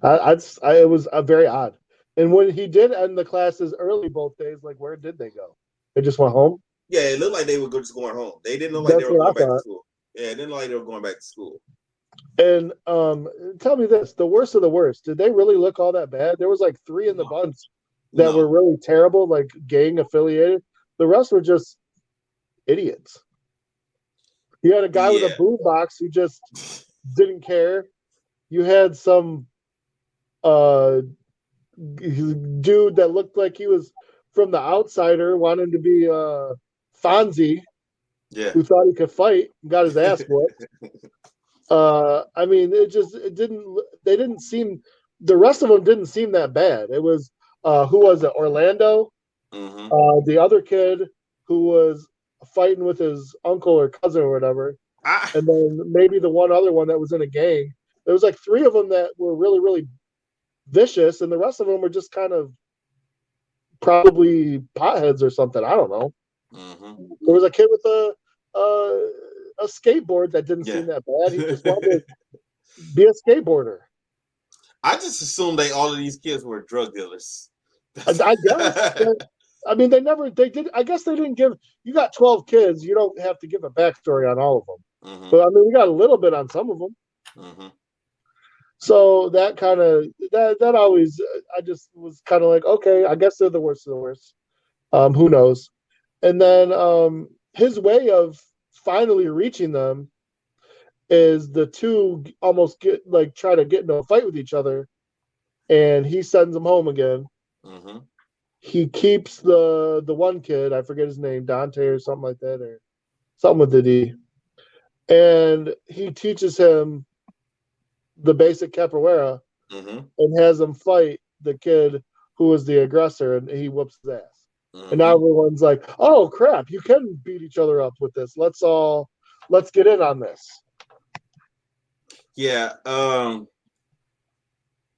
It was very odd. And when he did end the classes early both days, like, where did they go? They just went home?
Yeah, it looked like they were just going home. They didn't look like they were going back to school. Yeah, it didn't look like they were going back to school.
And tell me this: the worst of the worst. Did they really look all that bad? There was like 3 in the bunch that were really terrible, like gang affiliated. The rest were just idiots. You had a guy with a boombox who just didn't care. You had some dude that looked like he was from The Outsider, wanting to be Fonzie, who thought he could fight, and got his ass whooped. I mean, they didn't seem, the rest of them didn't seem that bad. It was, who was it? Orlando, the other kid who was fighting with his uncle or cousin or whatever, and then maybe the one other one that was in a gang. There was like 3 of them that were really, really vicious, and the rest of them were just kind of probably potheads or something. I don't know. There was a kid with a skateboard that didn't seem that bad. He just wanted to be a skateboarder.
I just assumed all of these kids were drug dealers.
I guess. I mean, they did. I guess they didn't give. You got 12 kids. You don't have to give a backstory on all of them. But I mean, we got a little bit on some of them. So that kind of that always, I just was kind of like, okay, I guess they're the worst of the worst. Who knows? And then his way of finally reaching them is the 2 almost try to get into a fight with each other, and he sends them home again. He keeps the one kid, I forget his name, Dante or something like that, or something with the D, and he teaches him the basic capoeira and has him fight the kid who was the aggressor, and he whoops his ass. And now everyone's like, oh crap, you can beat each other up with this. Let's get in on this.
Yeah.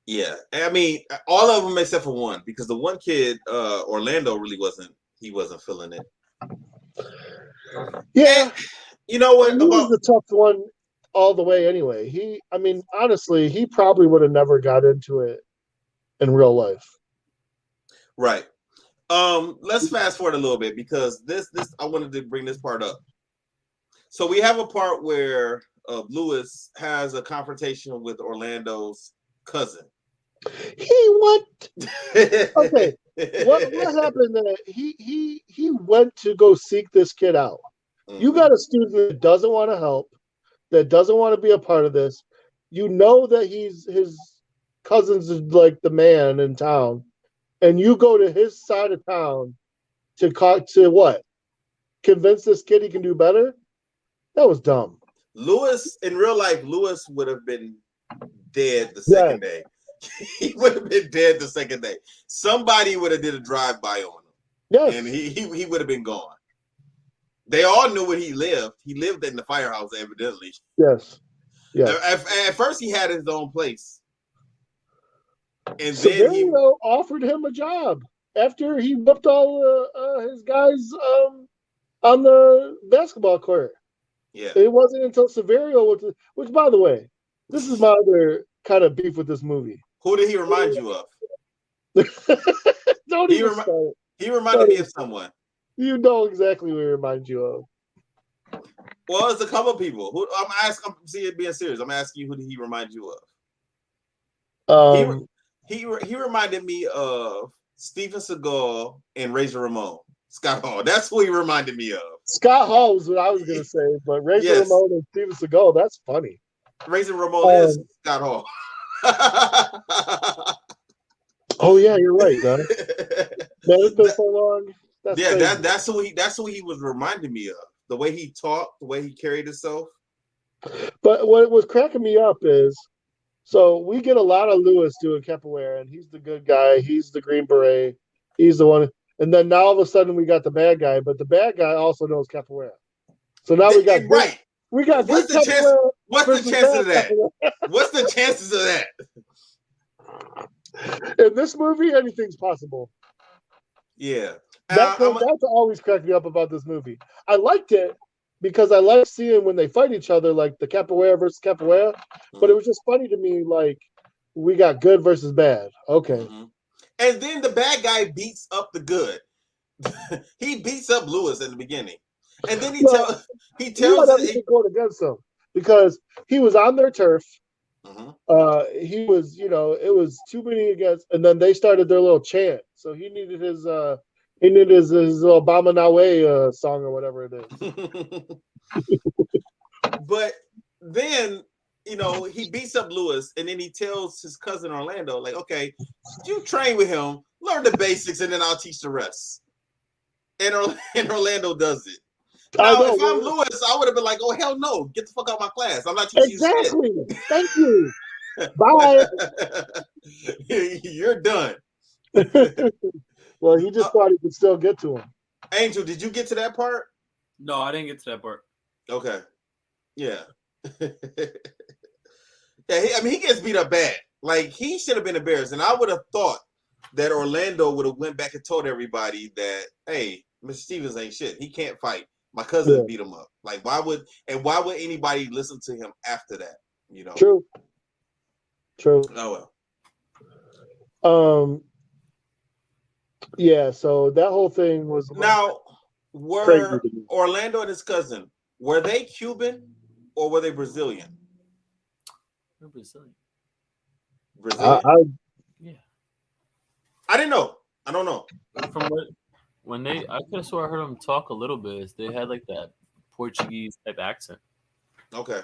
Yeah. I mean, all of them except for one, because the one kid, Orlando, really wasn't feeling it.
Yeah.
And, you know what?
He was the tough one all the way anyway. I mean, honestly, he probably would have never got into it in real life.
Right. Let's fast forward a little bit, because this I wanted to bring this part up. So we have a part where Lewis has a confrontation with Orlando's cousin.
Okay. What happened that he went to go seek this kid out. You got a student that doesn't want to help, that doesn't want to be a part of this. You know that his cousin's like the man in town, and you go to his side of town to what? Convince this kid he can do better? That was dumb.
Lewis, in real life, Lewis would have been dead the second day. He would have been dead the second day. Somebody would have did a drive-by on him.
Yes.
And he would have been gone. They all knew where he lived. He lived in the firehouse, evidently.
Yes.
At first, he had his own place. And
Severio
then he
offered him a job after he whipped all his guys on the basketball court.
Yeah.
It wasn't until Severio, which, by the way, this is my other kind of beef with this movie.
Who did he remind you of?
Don't even start.
He reminded me of someone.
You know exactly who he reminds you of.
Well, it's a couple of people. I'm being serious. I'm asking you, who did he remind you of? He reminded me of Steven Seagal and Razor Ramon. Scott Hall. That's who he reminded me of.
Scott Hall was what I was going to say, but Razor Ramon and Steven Seagal, that's funny.
Razor Ramon is Scott Hall.
Oh yeah, you're right, man. Man, it's been so long.
That's who he was reminding me of. The way he talked, the way he carried himself.
But what was cracking me up is, so we get a lot of Lewis doing capoeira, and he's the good guy. He's the Green Beret. He's the one. And then now all of a sudden we got the bad guy, but the bad guy also knows capoeira. So now we got
right.
We got
what's the chance? What's the chances of that? What's the chances of that?
In this movie, anything's possible.
Yeah.
That's always cracked me up about this movie. I liked it because I like seeing when they fight each other, like the capoeira versus capoeira. But it was just funny to me, like, we got good versus bad. Okay.
Mm-hmm. And then the bad guy beats up the good. He beats up Lewis in the beginning. And then he tells
him going against him. because he was on their turf.
Mm-hmm.
He was, it was 2 many against, and then they started their little chant. So he needed his little Obama Nawe song or whatever it is.
But then, he beats up Lewis, and then he tells his cousin Orlando, like, okay, you train with him, learn the basics, and then I'll teach the rest. And Orlando does it. Now, if I'm Lewis, I would have been like, oh, hell no, get the fuck out of my class. I'm not teaching you shit.
Exactly. Thank you. Bye.
You're done.
Well, he just thought he could still get to him.
Angel, did you get to that part?
No, I didn't get to that part.
Okay. Yeah. Yeah, he gets beat up bad. Like, he should have been embarrassed. And I would have thought that Orlando would have went back and told everybody that, hey, Mr. Stevens ain't shit. He can't fight. My cousin beat him up. Like, why would anybody listen to him after that?
True.
Oh
well. Yeah, so that whole thing was
now were Orlando and his cousin, were they Cuban or were they Brazilian?
They're Brazilian.
Yeah. I didn't know. I don't know.
From when I could have swore I heard them talk a little bit. They had like that Portuguese type accent.
Okay.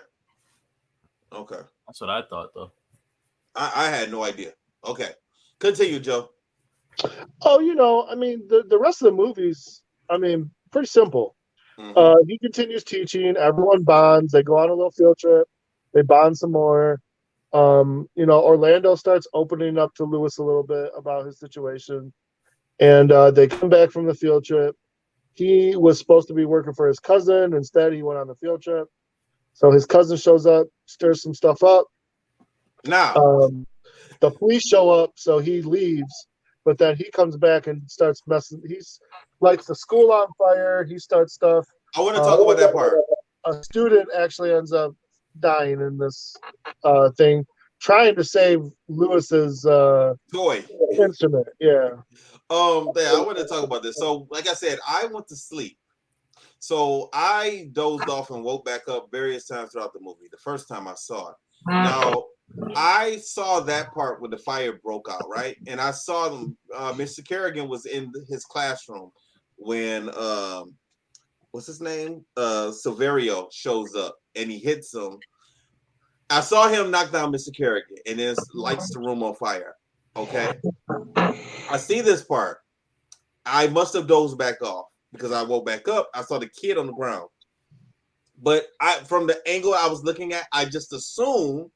That's what I thought, though.
I had no idea. Okay. Continue, Joe.
Oh, I mean, the rest of the movies, I mean, pretty simple.
Mm-hmm.
He continues teaching. Everyone bonds. They go on a little field trip. They bond some more. Orlando starts opening up to Lewis a little bit about his situation. And they come back from the field trip. He was supposed to be working for his cousin. Instead, he went on the field trip. So his cousin shows up, stirs some stuff up.
Now,
the police show up, so he leaves. But then he comes back and starts messing. He lights the school on fire. He starts stuff.
I want to talk about that part.
A student actually ends up dying in this thing, trying to save Lewis's
toy
instrument. Yeah.
I want to talk about this. So, like I said, I went to sleep. So I dozed off and woke back up various times throughout the movie. The first time I saw it. Now, I saw that part when the fire broke out, right? And I saw them. Mr. Kerrigan was in his classroom when what's his name? Silverio shows up and he hits him. I saw him knock down Mr. Kerrigan and then lights the room on fire. Okay. I see this part. I must have dozed back off because I woke back up. I saw the kid on the ground. But from the angle I was looking at, I just assumed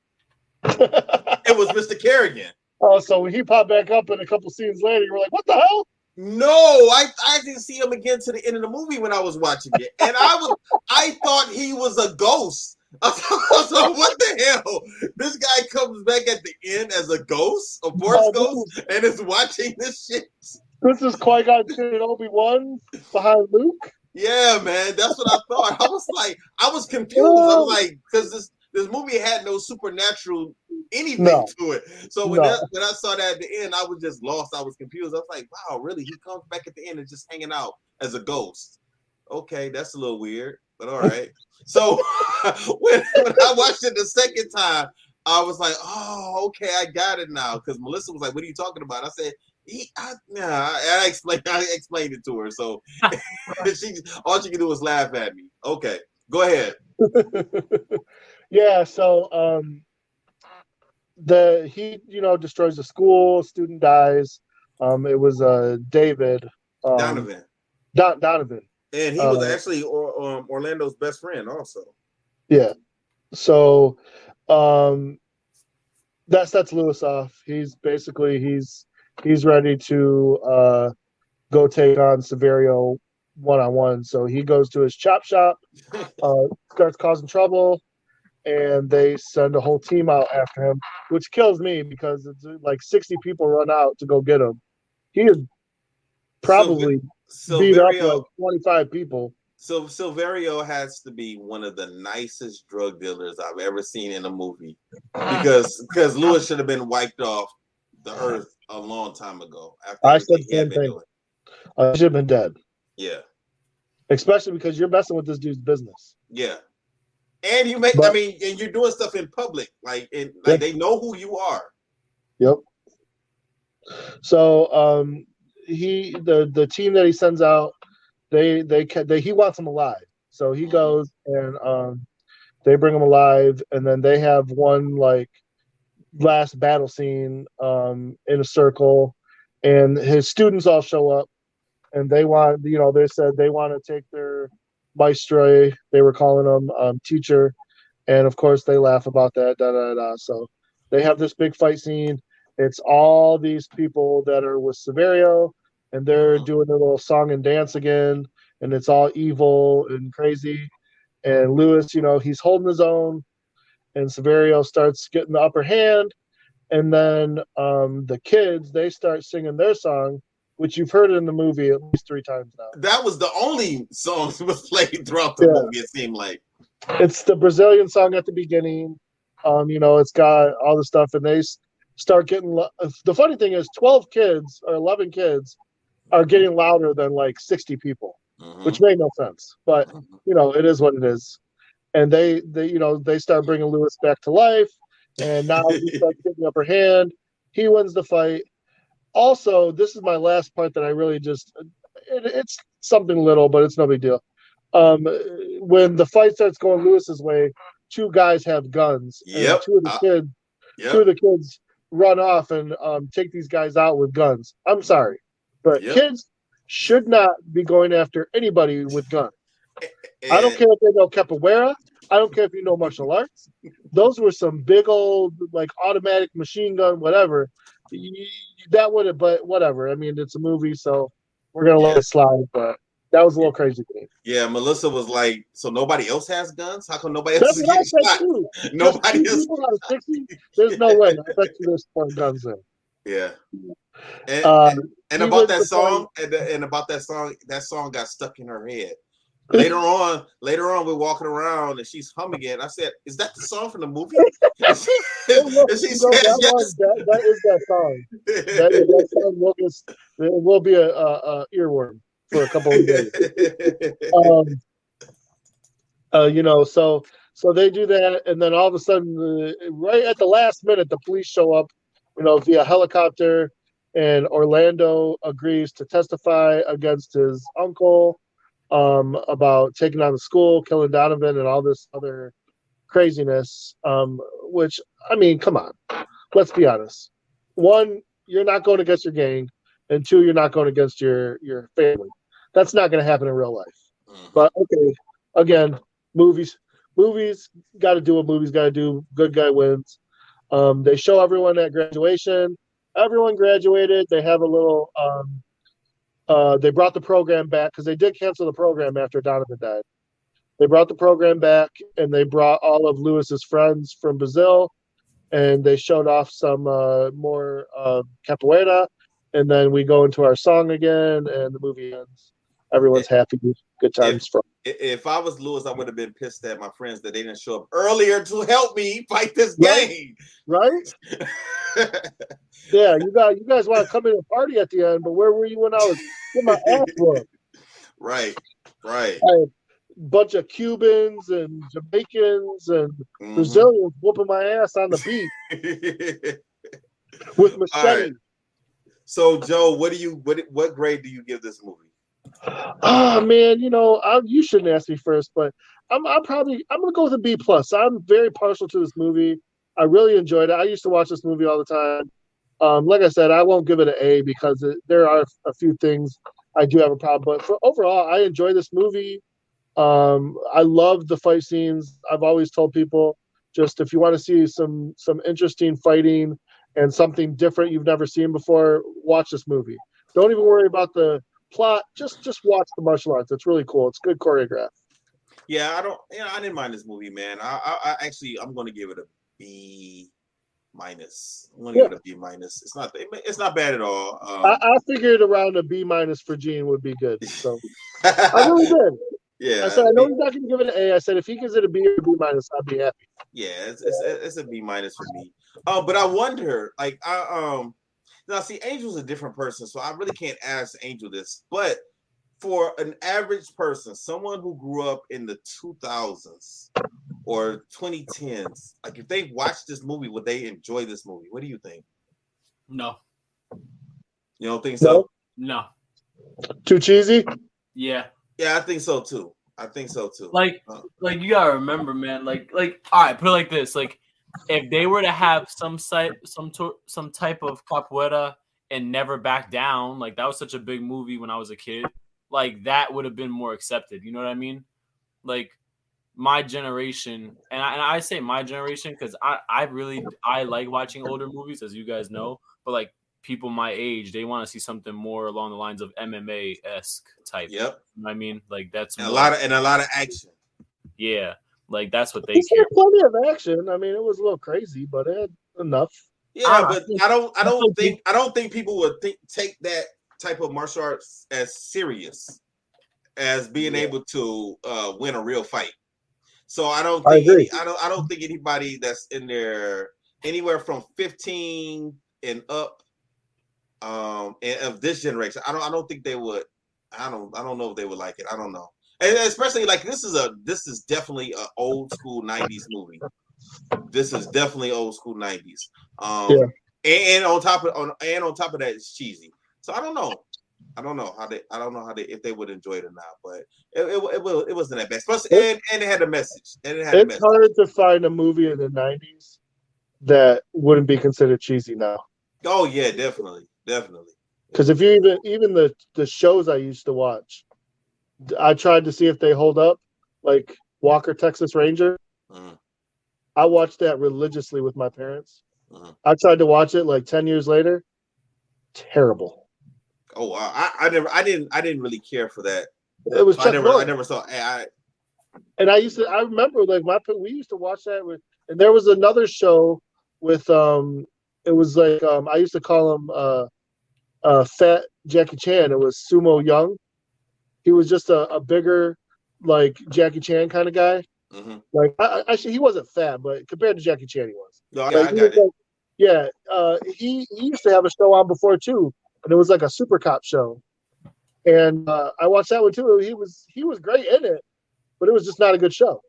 it was Mr. Kerrigan.
Oh, so when he popped back up in a couple scenes later, you were like, what the hell?
No, I didn't see him again to the end of the movie when I was watching it. And I thought he was a ghost. I thought, what the hell? This guy comes back at the end as a ghost, a Force ghost, and is watching this shit.
This is Qui-Gon and Obi-Wan behind Luke?
Yeah, man, that's what I thought. I was confused. I was like, because this movie had no supernatural anything to it. So when I saw that at the end, I was just lost. I was confused. I was like, wow, really? He comes back at the end and just hanging out as a ghost. Okay, that's a little weird, but all right. So when I watched it the second time, I was like, oh, okay, I got it now. Because Melissa was like, what are you talking about? I said, I explained it to her. So all she can do is laugh at me. Okay, go ahead.
Yeah, so he destroys the school, student dies. It was David
Donovan.
Donovan.
And he was actually Orlando's best friend also.
Yeah. So that sets Lewis off. He's ready to go take on Severio one-on-one. So he goes to his chop shop, starts causing trouble, and they send a whole team out after him, which kills me because it's like 60 people run out to go get him. He is probably beat up like 25 people.
So Silverio has to be one of the nicest drug dealers I've ever seen in a movie, because Lewis should have been wiped off the earth a long time ago.
I said the same thing. I should have been dead.
Yeah.
Especially because you're messing with this dude's business.
Yeah. And you make,
But,
and you're doing stuff in public, like
yeah.
they know who you are.
Yep. So the team that he sends out, he wants him alive. So he goes and they bring him alive, and then they have one like last battle scene in a circle, and his students all show up, and they said they want to take their maestro, they were calling him teacher, and of course they laugh about that. So they have this big fight scene. It's all these people that are with Severio, and they're doing their little song and dance again, and it's all evil and crazy. And Lewis, he's holding his own, and Severio starts getting the upper hand. And then the kids, they start singing their song, which you've heard in the movie at least 3 times now.
That was the only song that was played throughout the movie, it seemed like.
It's the Brazilian song at the beginning. It's got all the stuff, and they start getting. The funny thing is, 12 kids or 11 kids are getting louder than like 60 people, which made no sense. But it is what it is. And they start bringing Lewis back to life, and now he starts getting the upper hand. He wins the fight. Also, this is my last part that I really it's something little, but it's no big deal. When the fight starts going Lewis's way, 2 guys have guns, and 2 of the kids run off and take these guys out with guns. I'm sorry, but kids should not be going after anybody with guns. I don't care if they know capoeira. I don't care if you know martial arts. Those were some big old like automatic machine gun, whatever. That would have, but whatever. I mean, it's a movie, so we're gonna let it slide. But that was a little crazy to me.
Yeah, Melissa was like, "So nobody else has guns? How come nobody else is getting shot? Nobody else.
There's no way. I bet you there's 4 guns there."
Yeah. And about that song, that song got stuck in her head. Later on, we're walking around and she's humming it. I said, "Is that the song from the movie?" And she said, "Yes."
That is that song. That song will be a earworm for a couple of days. So they do that, and then all of a sudden, right at the last minute, the police show up, via helicopter, and Orlando agrees to testify against his uncle about taking on the school, killing Donovan, and all this other craziness. Which, I mean, come on, let's be honest. 1, you're not going against your gang, and 2, you're not going against your family. That's not going to happen in real life. But okay, again, movies got to do what movies got to do. Good guy wins. They show everyone at graduation. Everyone graduated. They have a little. They brought the program back because they did cancel the program after Donovan died. They brought the program back, and they brought all of Lewis's friends from Brazil, and they showed off some more capoeira, and then we go into our song again, and the movie ends. Everyone's happy. Good times.
If I was Lewis, I would have been pissed at my friends that they didn't show up earlier to help me fight this game.
Right? Yeah, you guys want to come in and party at the end, but where were you when I was getting my ass whooped?
Right.
I had a bunch of Cubans and Jamaicans and Brazilians whooping my ass on the beach with machetes. Right.
So, Joe, what grade do you give this movie?
Oh man, you shouldn't ask me first, but I'm gonna go with a B+. I'm very partial to this movie. I really enjoyed it. I used to watch this movie all the time. Like I said, I won't give it an A because there are a few things I do have a problem. But overall, I enjoy this movie. I love the fight scenes. I've always told people, just if you want to see some interesting fighting and something different you've never seen before, watch this movie. Don't even worry about the plot. Just watch the martial arts. It's really cool. It's good choreographed.
Yeah, I didn't mind this movie, man. I'm going to give it a B-. I'm going to give it a B-. It's not bad at all.
I figured around a B- for Gene would be good. So I really did.
Yeah,
I said I know he's not going to give it an A. I said if he gives it a B or B-, I'd be happy.
Yeah, it's a B- for me. But I wonder, like, now see, Angel's a different person, so I really can't ask Angel this. But for an average person, someone who grew up in the 2000s, or 2010s, like if they watched this movie, would they enjoy this movie? What do you think?
No.
You don't think so?
No.
Too cheesy?
Yeah.
Yeah, I think so too.
Like you gotta remember, man. Like, all right, put it like this: like, if they were to have some type of capoeira and Never Back Down, like that was such a big movie when I was a kid. Like that would have been more accepted. You know what I mean? Like my generation, and I say my generation because I like watching older movies, as you guys know. But like people my age, they want to see something more along the lines of MMA-esque type.
Yep.
You know what I mean? Like that's
and a lot of action.
Yeah, like that's what they
There's
care.
plenty of action. I mean, it was a little crazy, but it had enough.
Yeah, but I don't think people would take that type of martial arts as serious as being able to win a real fight. So I don't think anybody that's in there anywhere from 15 and up and of this generation, I don't think they would. I don't know if they would like it. I don't know. And especially like this is definitely an old school 90s movie. This is definitely old school 90s. And on top of that, it's cheesy. So I don't know how they if they would enjoy it or not, but it wasn't that bad. Plus, and it had a message. It's
hard to find a movie in the 90s that wouldn't be considered cheesy now.
Oh yeah, definitely.
Because if you even the shows I used to watch, I tried to see if they hold up, like Walker Texas Ranger.
Mm-hmm.
I watched that religiously with my parents.
Mm-hmm.
I tried to watch it like 10 years later. Terrible.
Oh wow. I didn't really care for that.
It was
I never saw.
And I remember like we used to watch that and there was another show with it was like I used to call him Fat Jackie Chan. It was Sumo Young. He was just a bigger like Jackie Chan kind of guy.
Mm-hmm.
Like actually he wasn't fat, but compared to Jackie Chan he was.
No, I got it.
He used to have a show on before too, and it was like a super cop show. And I watched that one too. He was great in it, but it was just not a good show.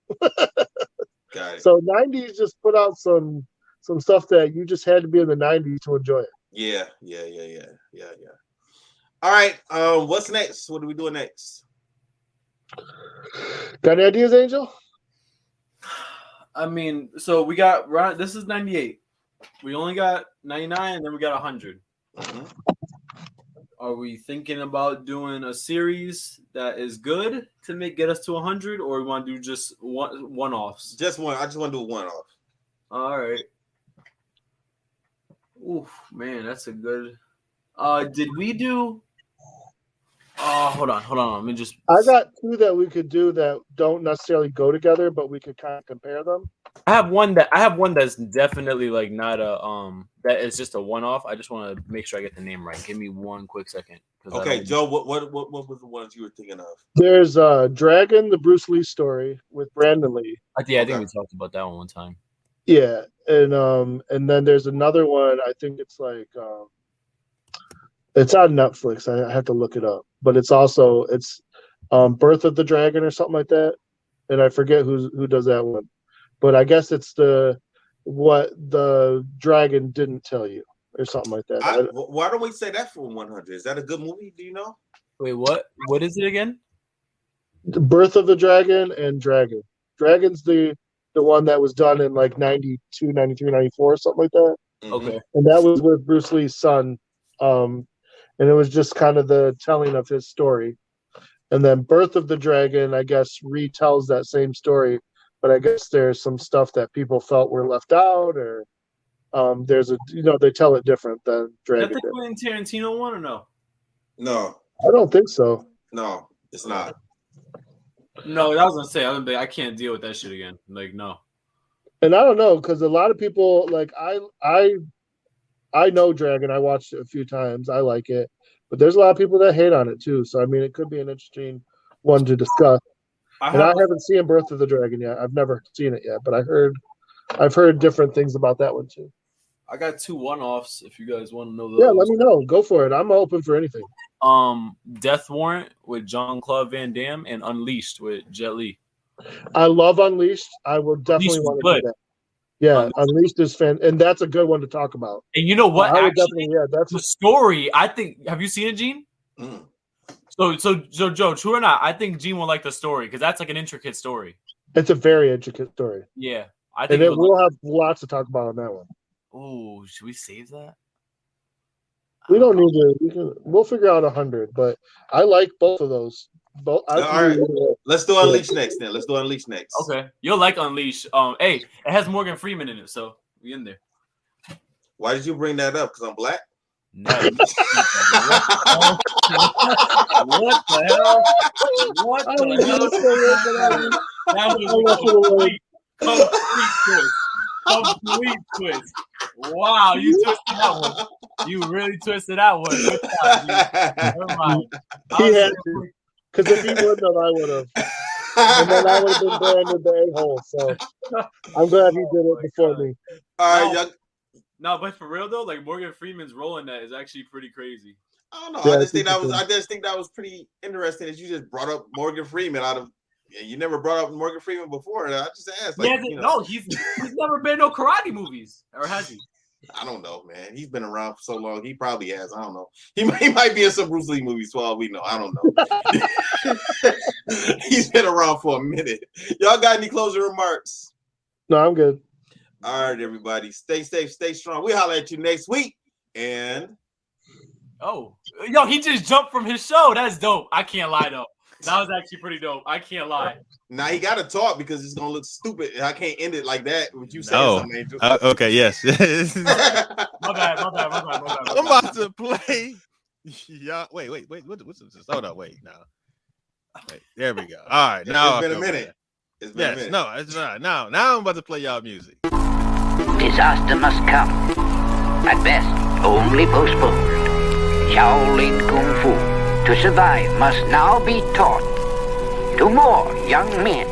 Got it.
So 90s just put out some stuff that you just had to be in the 90s to enjoy it.
Yeah. All right. What's next? What are we doing next?
Got any ideas, Angel?
I mean, so we got this is 98. We only got 99, and then we got 100.
Mm-hmm.
Are we thinking about doing a series that is good to get us to 100, or we want to do just one-offs?
Just one. I just want to do a one-off.
All right. Oof, man, that's a good. Did we do? Hold on. Let me just.
I got two that we could do that don't necessarily go together, but we could kind of compare them.
I have one that's definitely like not a that is just a one-off. I just want to make sure I get the name right. Give me one quick second.
Okay, Joe. What was the ones you were thinking of?
There's Dragon, the Bruce Lee story with Brandon Lee.
I think we talked about that one time.
Yeah, and then there's another one. I think it's like it's on Netflix. I have to look it up, but it's Birth of the Dragon or something like that, and I forget who does that one. But I guess it's what the dragon didn't tell you or something like that.
Why don't we say that for 100? Is that a good movie? Do you know?
Wait, what? What is it again?
The Birth of the Dragon and Dragon. Dragon's the one that was done in like 92, 93, 94, something like that.
Okay.
And that was with Bruce Lee's son. And it was just kind of the telling of his story. And then Birth of the Dragon, I guess, retells that same story. But I guess there's some stuff that people felt were left out, or they tell it different than Dragon.
Is that the Quentin Tarantino one or no?
No,
I don't think so.
No, it's not.
No, I was gonna say I can't deal with that shit again. Like no.
And I don't know because a lot of people like I know Dragon. I watched it a few times. I like it, but there's a lot of people that hate on it too. So I mean, it could be an interesting one to discuss. I haven't seen Birth of the Dragon yet. I've never seen it yet, but I've heard different things about that one too.
I got two one-offs if you guys want to know those.
Yeah, let me know. Go for it. I'm open for anything.
Death Warrant with Jean-Claude Van Damme and Unleashed with Jet Li.
I love Unleashed. I will definitely want to do that. Yeah, Unleashed is and that's a good one to talk about.
And you know what?
I would
Actually,
that's
the story. I think. Have you seen it, Gene?
Mm.
So Joe, true or not? I think Gene will like the story because that's like an intricate story.
It's a very intricate story.
Yeah, I think.
And it will have lots to talk about on that one.
Oh, should we save that?
We don't need to. We'll figure out 100, but I like both of those. All
right, let's do Unleash next. Then let's do Unleash next.
Okay, you'll like Unleash. Hey, it has Morgan Freeman in it, so we in there.
Why did you bring that up? Because I'm black.
No. What the hell? What the hell? That was a complete twist. Wow, you twisted that one. You really twisted that one. Good job, dude. Never mind.
He had to. Because if he wouldn't have, I would have. And then I would have been branded the a-hole. So I'm glad he did it before me.
All right, y'all.
No, but for real though, like Morgan Freeman's role in that is actually pretty crazy.
I don't know. Yeah, I just think that was pretty interesting that you just brought up Morgan Freeman out of. Yeah, you never brought up Morgan Freeman before. I just asked. Like,
no, he's never been in no karate movies, or has he?
I don't know, man. He's been around for so long. He probably has. I don't know. He might be in some Bruce Lee movies for all we know. I don't know. He's been around for a minute. Y'all got any closing remarks?
No, I'm good.
All right, everybody. Stay safe, stay strong. We'll holler at you next week. And
he just jumped from his show. That's dope. I can't lie though. That was actually pretty dope. I can't lie.
Now he got to talk because it's gonna look stupid. I can't end it like that. Would you say something, Angel?
Okay, yes.
My bad.
I'm about to play. Yeah. Wait. What's this? Hold on. Wait. No. Wait. There we go. All right. Now
it's been a minute. It's been a minute.
No, it's not. Now I'm about to play y'all music.
Disaster must come. At best, only postponed. Shaolin Kung Fu, to survive, must now be taught to more young men.